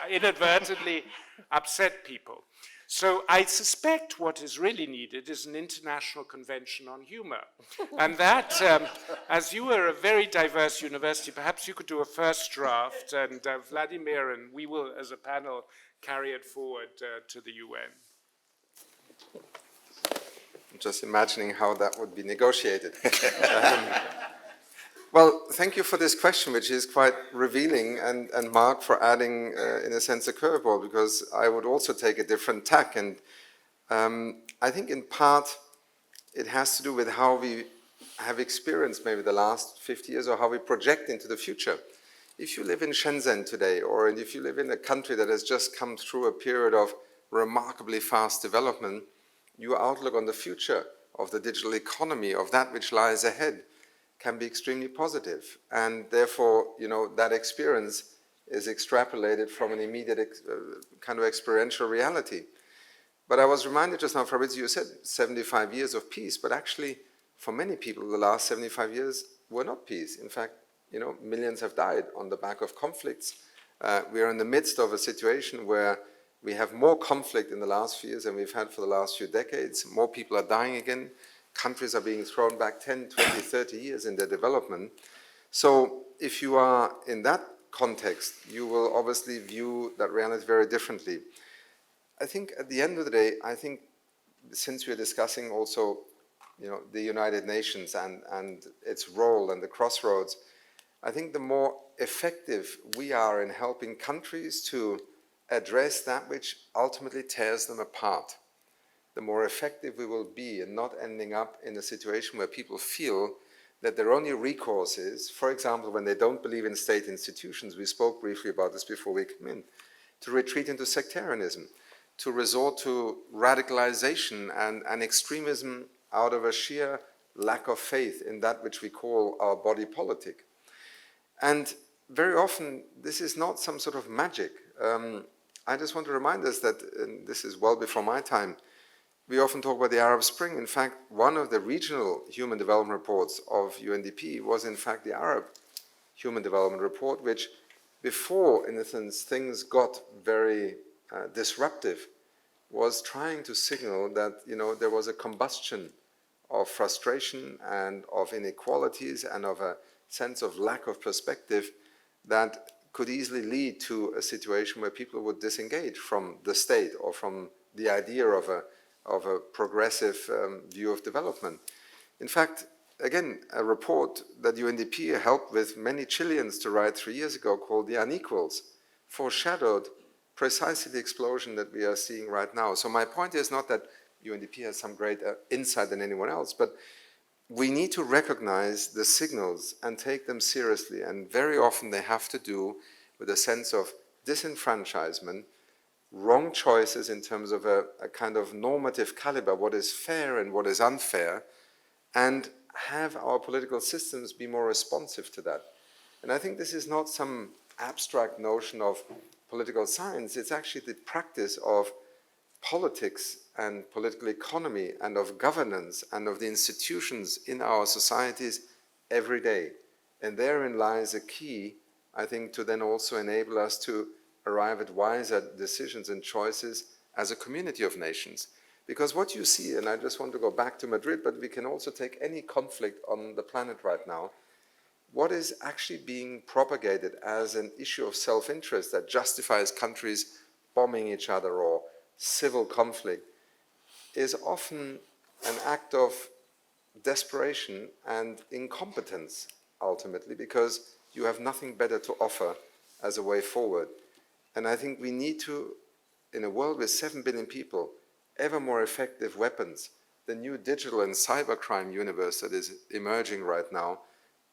Speaker 2: inadvertently upset people. So I suspect what is really needed is an international convention on humor. And that, as you are a very diverse university, perhaps you could do a first draft, and Vladimir and we will, as a panel, carry it forward to the UN.
Speaker 3: I'm just imagining how that would be negotiated. Well, thank you for this question, which is quite revealing, and Mark for adding, in a sense, a curveball, because I would also take a different tack. And I think in part it has to do with how we have experienced maybe the last 50 years or how we project into the future. If you live in Shenzhen today, or if you live in a country that has just come through a period of remarkably fast development, your outlook on the future of the digital economy, of that which lies ahead, can be extremely positive. And therefore, you know, that experience is extrapolated from an immediate kind of experiential reality. But I was reminded just now, Fabrizio, you said 75 years of peace, but actually, for many people, the last 75 years were not peace. In fact, you know, millions have died on the back of conflicts. We are in the midst of a situation where we have more conflict in the last few years than we've had for the last few decades. More people are dying again. Countries are being thrown back 10, 20, 30 years in their development. So if you are in that context, you will obviously view that reality very differently. I think at the end of the day, I think since we're discussing also, you know, the United Nations and its role and the crossroads, I think the more effective we are in helping countries to address that which ultimately tears them apart, the more effective we will be in not ending up in a situation where people feel that their only recourse is, for example, when they don't believe in state institutions, we spoke briefly about this before we came in, to retreat into sectarianism, to resort to radicalization and extremism out of a sheer lack of faith in that which we call our body politic. And very often, this is not some sort of magic. I just want to remind us that, and this is well before my time, we often talk about the Arab Spring. In fact, one of the regional human development reports of UNDP was in fact the Arab Human Development Report, which before, in a sense, things got very disruptive, was trying to signal that, you know, there was a combustion of frustration and of inequalities and of a sense of lack of perspective that could easily lead to a situation where people would disengage from the state or from the idea of a progressive view of development. In fact, again, a report that UNDP helped with many Chileans to write 3 years ago called The Unequals foreshadowed precisely the explosion that we are seeing right now. So my point is not that UNDP has some great insight than anyone else, but we need to recognize the signals and take them seriously. And very often they have to do with a sense of disenfranchisement, wrong choices in terms of a kind of normative caliber, what is fair and what is unfair, and have our political systems be more responsive to that. And I think this is not some abstract notion of political science, it's actually the practice of politics and political economy and of governance and of the institutions in our societies every day. And therein lies a key, I think, to then also enable us to arrive at wiser decisions and choices as a community of nations. Because what you see, and I just want to go back to Madrid, but we can also take any conflict on the planet right now, what is actually being propagated as an issue of self-interest that justifies countries bombing each other or civil conflict is often an act of desperation and incompetence, ultimately, because you have nothing better to offer as a way forward. And I think we need to, in a world with 7 billion people, ever more effective weapons, the new digital and cybercrime universe that is emerging right now,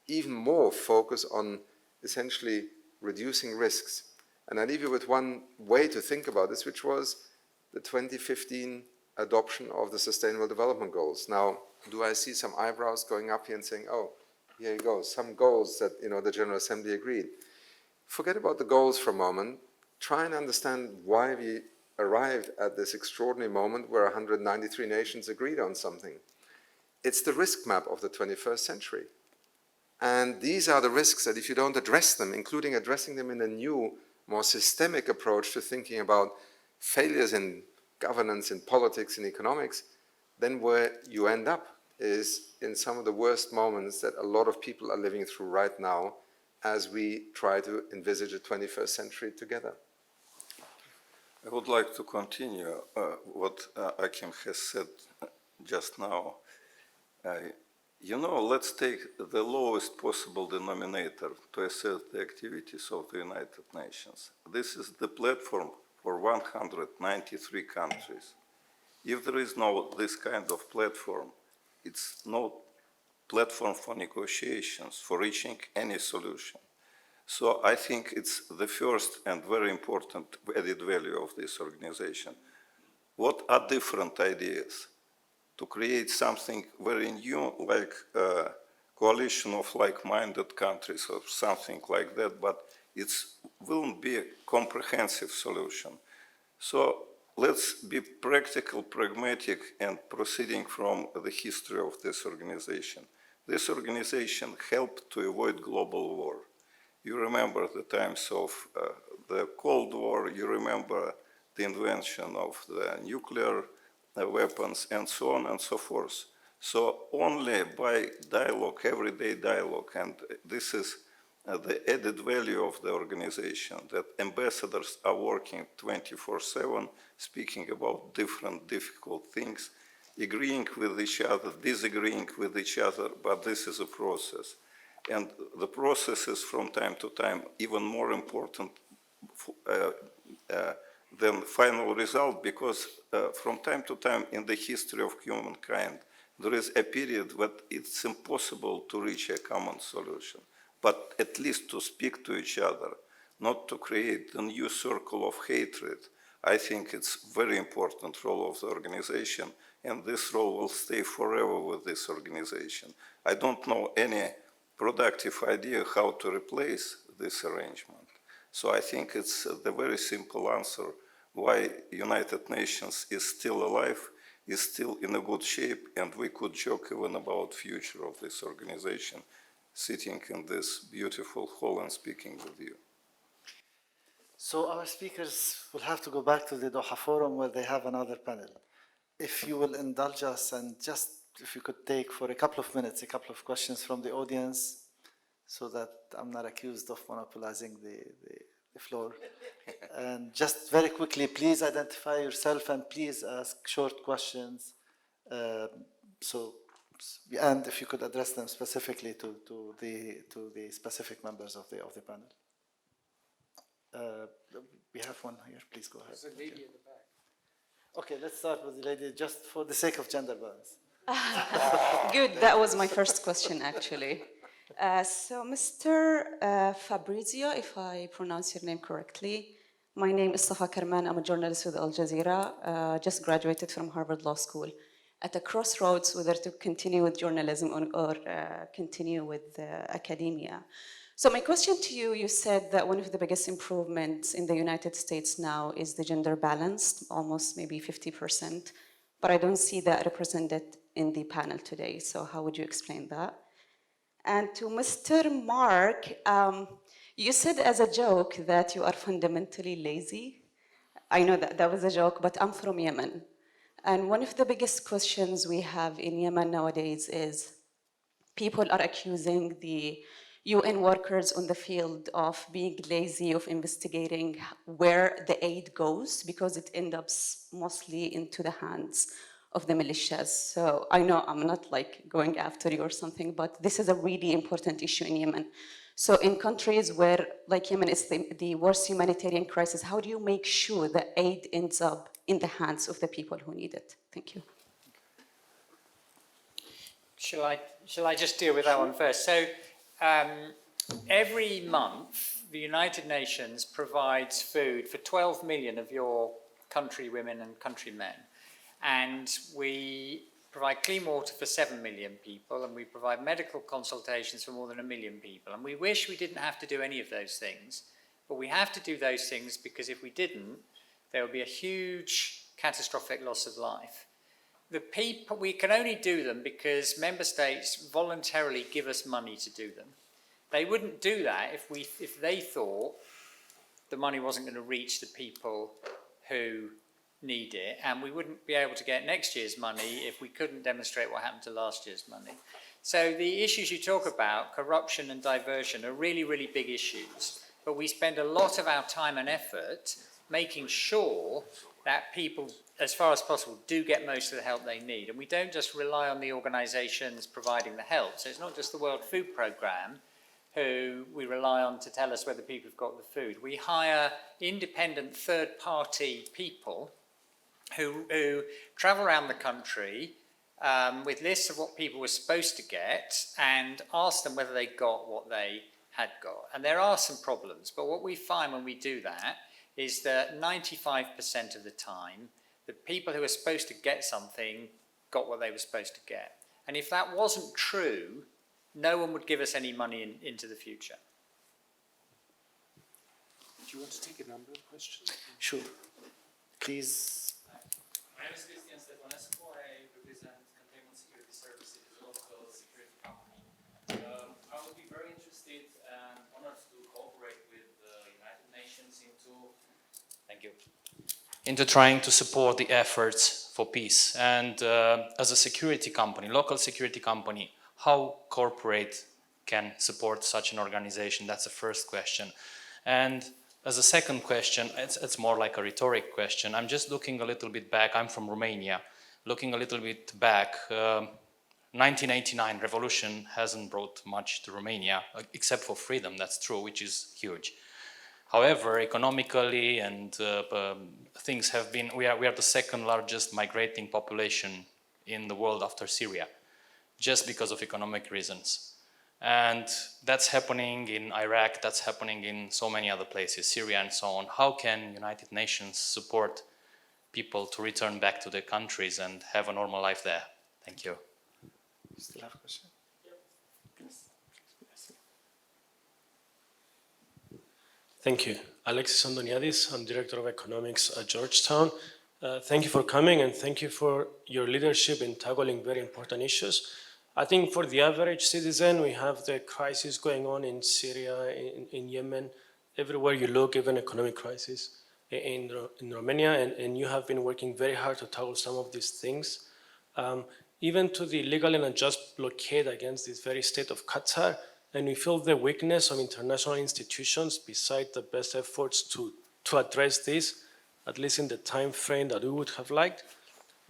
Speaker 3: even more focus on essentially reducing risks. And I leave you with one way to think about this, which was the 2015 adoption of the Sustainable Development Goals. Now, do I see some eyebrows going up here and saying, oh, here you go, some goals that the General Assembly agreed. Forget about the goals for a moment. Try and understand why we arrived at this extraordinary moment where 193 nations agreed on something. It's the risk map of the 21st century. And these are the risks that if you don't address them, including addressing them in a new, more systemic approach to thinking about failures in governance, in politics, in economics, then where you end up is in some of the worst moments that a lot of people are living through right now as we try to envisage a 21st century together.
Speaker 4: I would like to continue what Achim has said just now. Let's take the lowest possible denominator to assess the activities of the United Nations. This is the platform for 193 countries. If there is no this kind of platform, it's no platform for negotiations, for reaching any solution. So I think it's the first and very important added value of this organization. What are different ideas? To create something very new, like a coalition of like-minded countries or something like that, but it won't be a comprehensive solution. So let's be practical, pragmatic, and proceeding from the history of this organization. This organization helped to avoid global war. You remember the times of the Cold War, you remember the invention of the nuclear weapons, and so on and so forth. So only by dialogue, everyday dialogue, and this is the added value of the organization, that ambassadors are working 24/7, speaking about different difficult things, agreeing with each other, disagreeing with each other, but this is a process. And the process is from time to time even more important than the final result, because from time to time in the history of humankind, there is a period when it's impossible to reach a common solution, but at least to speak to each other, not to create a new circle of hatred. I think it's very important role of the organization, and this role will stay forever with this organization. I don't know any productive idea how to replace this arrangement. So I think it's the very simple answer why United Nations is still alive, is still in a good shape, and we could joke even about future of this organization, sitting in this beautiful hall and speaking with you.
Speaker 1: So our speakers will have to go back to the Doha Forum where they have another panel. If you will indulge us and just if you could take for a couple of minutes, a couple of questions from the audience so that I'm not accused of monopolizing the floor. And just very quickly, please identify yourself and please ask short questions. And if you could address them specifically to the specific members of the panel. We have one here. Please go ahead.
Speaker 2: There's a lady in the back.
Speaker 1: Okay, let's start with the lady, just for the sake of gender balance.
Speaker 6: Good, that was my first question, actually. So, Mr. Fabrizio, if I pronounce your name correctly, my name is Safa. I'm a journalist with Al Jazeera, just graduated from Harvard Law School. At a crossroads, whether to continue with journalism or continue with academia. So my question to you, you said that one of the biggest improvements in the United States now is the gender balance, almost maybe 50%, but I don't see that represented in the panel today. So how would you explain that? And to Mr. Mark, you said as a joke that you are fundamentally lazy. I know that was a joke, but I'm from Yemen. And one of the biggest questions we have in Yemen nowadays is people are accusing the UN workers on the field of being lazy, of investigating where the aid goes, because it ends up mostly into the hands of the militias. So I know I'm not like going after you or something, but this is a really important issue in Yemen. So in countries where, like Yemen, is the worst humanitarian crisis, how do you make sure that aid ends up in the hands of the people who need it? Thank you.
Speaker 5: Shall I just deal with that one first? So every month, the United Nations provides food for 12 million of your country women and countrymen. And we provide clean water for 7 million people, and we provide medical consultations for more than 1 million people. And we wish we didn't have to do any of those things, but we have to do those things because if we didn't, there would be a huge catastrophic loss of life. The people, we can only do them because member states voluntarily give us money to do them. They wouldn't do that if they thought the money wasn't going to reach the people who need it, and we wouldn't be able to get next year's money if we couldn't demonstrate what happened to last year's money. So the issues you talk about, corruption and diversion, are really, really big issues. But we spend a lot of our time and effort making sure that people, as far as possible, do get most of the help they need. And we don't just rely on the organisations providing the help. So it's not just the World Food Programme who we rely on to tell us whether people have got the food. We hire independent third-party people who travel around the country with lists of what people were supposed to get and ask them whether they got what they had got. And there are some problems, but what we find when we do that is that 95% of the time, the people who are supposed to get something got what they were supposed to get. And if that wasn't true, no one would give us any money into the future.
Speaker 2: Do you want to take a number of questions?
Speaker 1: Sure. Please.
Speaker 7: My name is Christian Stefanescu. I represent Containment Security Services, a local security company. I would be very interested and honored to cooperate with the United Nations into trying to support the efforts for peace. And as a security company, local security company, how corporate can support such an organization? That's the first question. And as a second question, it's more like a rhetoric question. I'm just looking a little bit back. I'm from Romania. Looking a little bit back, 1989 revolution hasn't brought much to Romania, except for freedom, that's true, which is huge. However, economically and things have been, we are the second largest migrating population in the world after Syria, just because of economic reasons. And that's happening in Iraq, that's happening in so many other places, Syria and so on. How can United Nations support people to return back to their countries and have a normal life there? Thank you.
Speaker 1: You still have a question?
Speaker 8: Thank you. Alexis Andoniadis, I'm Director of Economics at Georgetown. Thank you for coming and thank you for your leadership in tackling very important issues. I think for the average citizen, we have the crisis going on in Syria, in Yemen, everywhere you look, even economic crisis in Romania, and you have been working very hard to tackle some of these things. Even to the legal and unjust blockade against this very state of Qatar, and we feel the weakness of international institutions beside the best efforts to address this, at least in the time frame that we would have liked.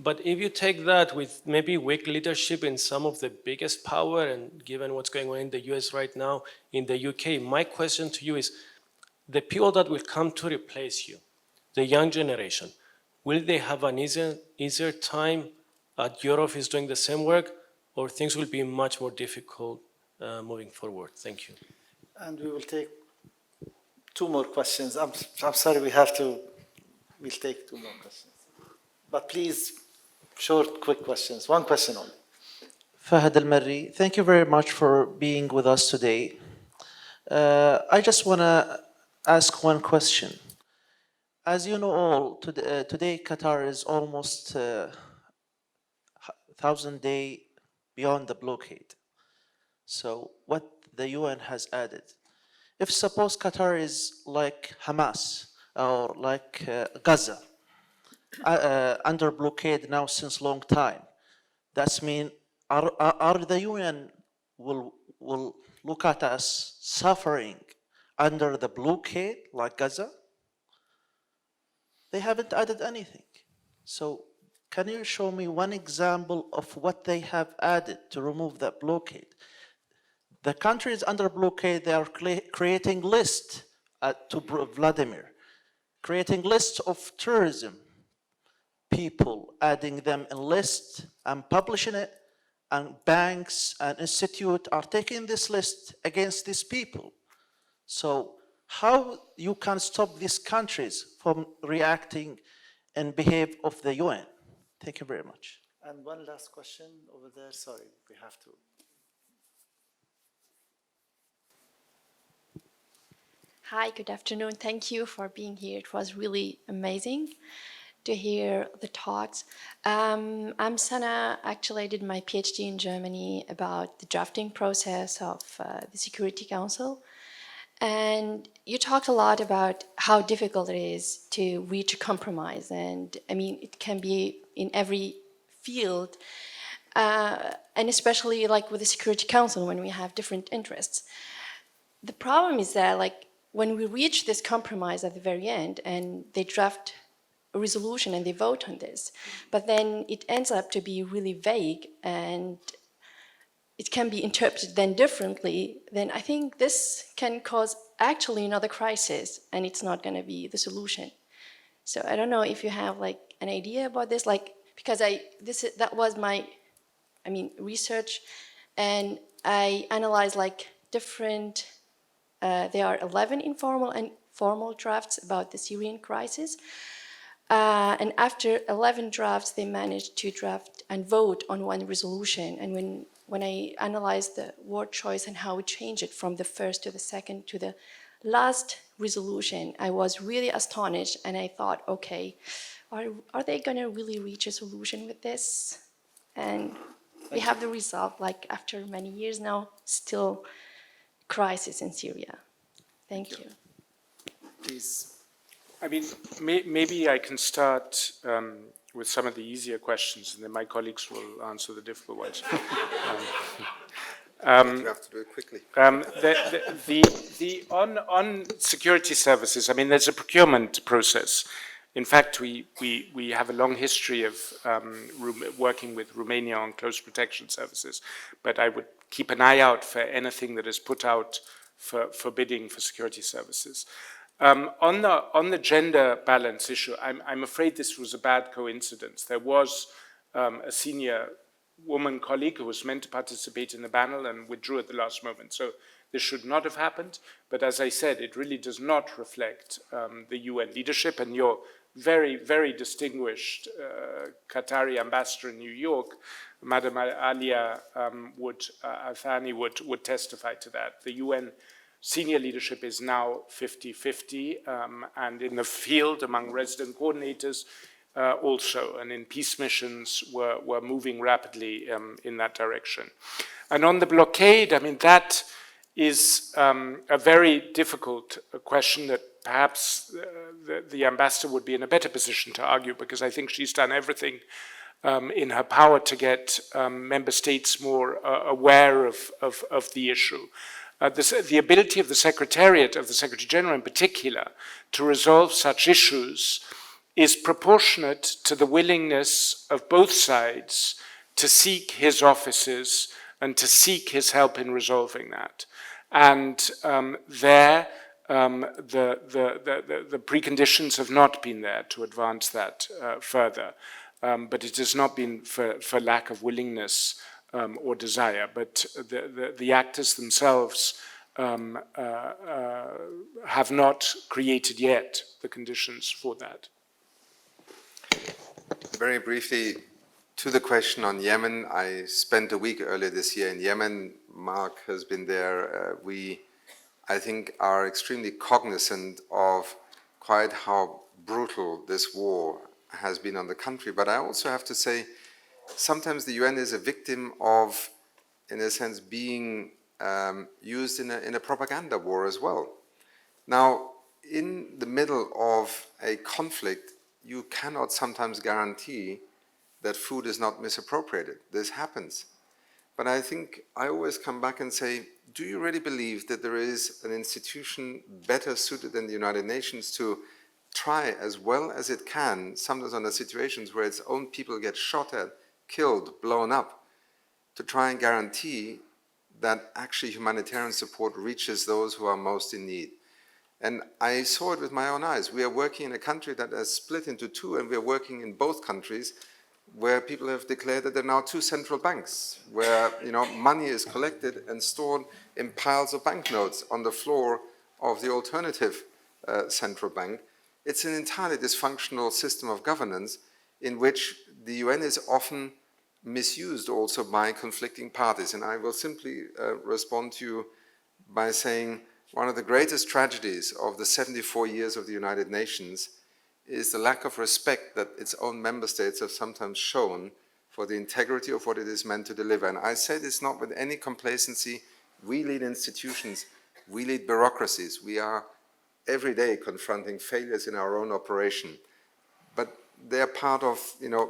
Speaker 8: But if you take that with maybe weak leadership in some of the biggest power, and given what's going on in the US right now, in the UK, my question to you is, the people that will come to replace you, the young generation, will they have an easier time at your office doing the same work, or things will be much more difficult moving forward? Thank you.
Speaker 1: And we will take 2 more questions. I'm sorry, we'll take 2 more questions. But please, short, quick questions. 1 question only.
Speaker 9: Fahad Al-Marri, thank you very much for being with us today. I just want to ask 1 question. As you know all, today Qatar is almost 1,000 days beyond the blockade. So what the UN has added, if suppose Qatar is like Hamas or like Gaza, under blockade now since long time, that's mean are the UN will look at us suffering under the blockade like Gaza? They haven't added anything. So can you show me 1 example of what they have added to remove that blockade? The countries under blockade, they are creating lists to Vladimir, creating lists of terrorism people, adding them in list and publishing it, and banks and institutes are taking this list against these people. So how you can stop these countries from reacting and behave of the UN? Thank you very much.
Speaker 1: And one last question over there. Sorry, we have to.
Speaker 10: Hi, good afternoon. Thank you for being here. It was really amazing to hear the talks. I'm Sana. Actually, I did my PhD in Germany about the drafting process of the Security Council. And you talked a lot about how difficult it is to reach a compromise. And I mean, it can be in every field, and especially like with the Security Council when we have different interests. The problem is that like when we reach this compromise at the very end and they draft a resolution and they vote on this, but then it ends up to be really vague and it can be interpreted then differently, then I think this can cause actually another crisis and it's not going to be the solution. So I don't know if you have like an idea about this, like, because that was my, research, and I analyzed like different, there are 11 informal and formal drafts about the Syrian crisis. And after 11 drafts, they managed to draft and vote on one resolution. And when I analyzed the word choice and how it changed it from the first to the second to the last resolution, I was really astonished. And I thought, okay, are they going to really reach a solution with this? And we have the result, like after many years now, still crisis in Syria. Thank you.
Speaker 1: Please.
Speaker 2: I mean, maybe I can start with some of the easier questions, and then my colleagues will answer the difficult ones.
Speaker 3: You have to do it quickly.
Speaker 2: On security services, I mean, there's a procurement process. In fact, we have a long history of working with Romania on close protection services, but I would keep an eye out for anything that is put out for bidding for security services. On the gender balance issue, I'm afraid this was a bad coincidence. There was a senior woman colleague who was meant to participate in the panel and withdrew at the last moment. So this should not have happened. But as I said, it really does not reflect the UN leadership. And your very, very distinguished Qatari ambassador in New York, Madam Alia Al-Thani, would testify to that. The UN senior leadership is now 50-50, and in the field among resident coordinators also, and in peace missions we're moving rapidly in that direction. And on the blockade, I mean, that is a very difficult question that perhaps the ambassador would be in a better position to argue, because I think she's done everything in her power to get member states more aware of the issue. The ability of the Secretariat, of the Secretary General in particular, to resolve such issues is proportionate to the willingness of both sides to seek his offices and to seek his help in resolving that. And the preconditions have not been there to advance that further, but it has not been for lack of willingness or desire, but the actors themselves have not created yet the conditions for that.
Speaker 3: Very briefly, to the question on Yemen, I spent a week earlier this year in Yemen. Mark has been there. We, I think, are extremely cognizant of quite how brutal this war has been on the country. But I also have to say, sometimes the UN is a victim of, in a sense, being used in a propaganda war as well. Now, in the middle of a conflict, you cannot sometimes guarantee that food is not misappropriated. This happens. But I think I always come back and say, do you really believe that there is an institution better suited than the United Nations to try as well as it can, sometimes under situations where its own people get shot at, killed, blown up, to try and guarantee that actually humanitarian support reaches those who are most in need? And I saw it with my own eyes. We are working in a country that is split into two, and we are working in both countries where people have declared that there are now two central banks, where money is collected and stored in piles of banknotes on the floor of the alternative central bank. It's an entirely dysfunctional system of governance in which the UN is often misused also by conflicting parties. And I will simply respond to you by saying one of the greatest tragedies of the 74 years of the United Nations is the lack of respect that its own member states have sometimes shown for the integrity of what it is meant to deliver. And I say this not with any complacency. We lead institutions, we lead bureaucracies. We are every day confronting failures in our own operation. But they're part of,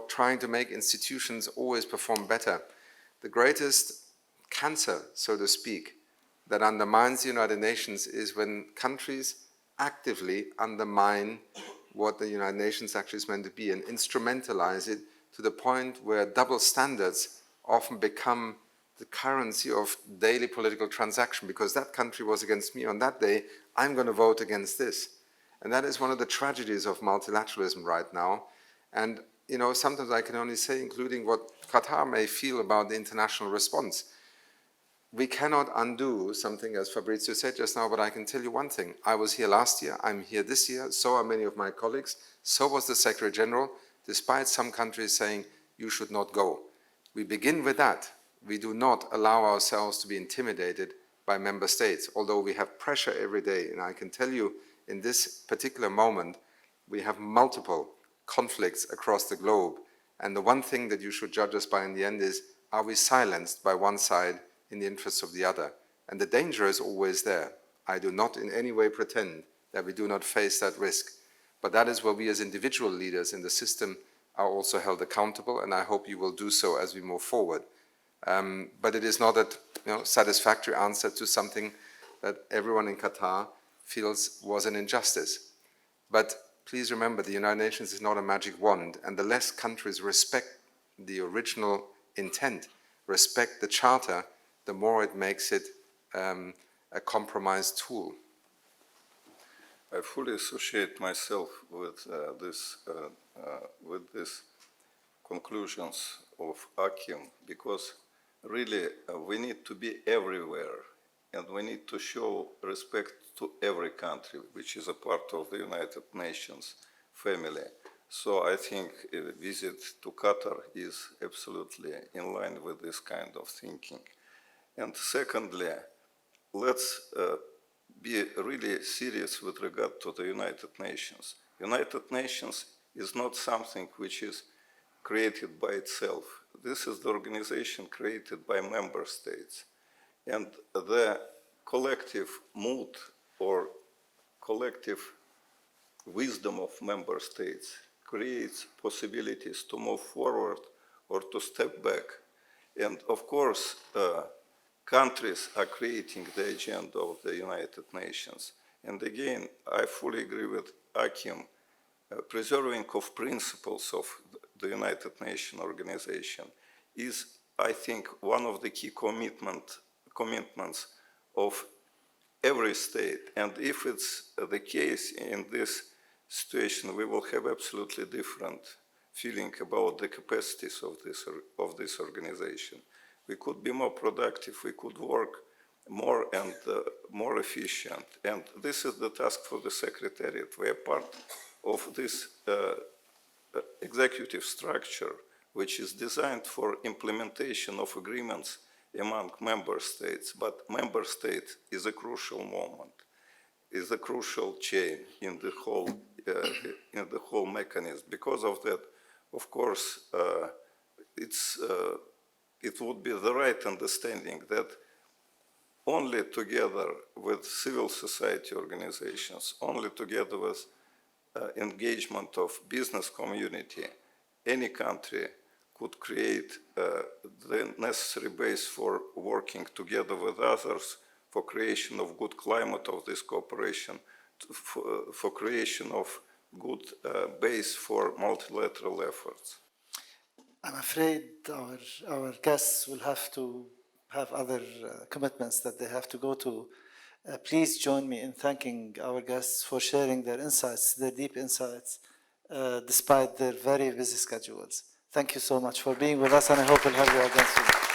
Speaker 3: trying to make institutions always perform better. The greatest cancer, so to speak, that undermines the United Nations is when countries actively undermine what the United Nations actually is meant to be and instrumentalize it to the point where double standards often become the currency of daily political transaction. Because that country was against me on that day, I'm going to vote against this. And that is one of the tragedies of multilateralism right now. And sometimes I can only say, including what Qatar may feel about the international response, we cannot undo something, as Fabrizio said just now, but I can tell you one thing. I was here last year, I'm here this year, so are many of my colleagues, so was the Secretary General, despite some countries saying, you should not go. We begin with that. We do not allow ourselves to be intimidated by member states, although we have pressure every day. And I can tell you, in this particular moment, we have multiple conflicts across the globe. And the one thing that you should judge us by in the end is, are we silenced by one side in the interests of the other? And the danger is always there. I do not in any way pretend that we do not face that risk. But that is where we as individual leaders in the system are also held accountable, and I hope you will do so as we move forward. But it is not a satisfactory answer to something that everyone in Qatar feels was an injustice. But please remember, the United Nations is not a magic wand, and the less countries respect the original intent, respect the Charter, the more it makes it a compromised tool.
Speaker 4: I fully associate myself with these conclusions of Achim, because really we need to be everywhere, and we need to show respect to every country which is a part of the United Nations family. So I think a visit to Qatar is absolutely in line with this kind of thinking. And secondly, let's be really serious with regard to the United Nations. United Nations is not something which is created by itself. This is the organization created by member states. And the collective mood or collective wisdom of member states creates possibilities to move forward or to step back. And of course, countries are creating the agenda of the United Nations. And again, I fully agree with Achim. Preserving of principles of the United Nations organization is, I think, one of the key commitments of every state. And if it's the case in this situation, we will have absolutely different feeling about the capacities of this organization. We could be more productive, we could work more and more efficient. And this is the task for the Secretariat. We are part of this executive structure, which is designed for implementation of agreements among member states. But member state is a crucial moment, is a crucial chain in the whole mechanism. Because of that, of course, it would be the right understanding that only together with civil society organizations, only together with engagement of business community, any country could create the necessary base for working together with others, for creation of good climate of this cooperation, for creation of good base for multilateral efforts.
Speaker 1: I'm afraid our guests will have to have other commitments that they have to go to. Please join me in thanking our guests for sharing their insights, their deep insights, despite their very busy schedules. Thank you so much for being with us, and I hope we'll have you again soon.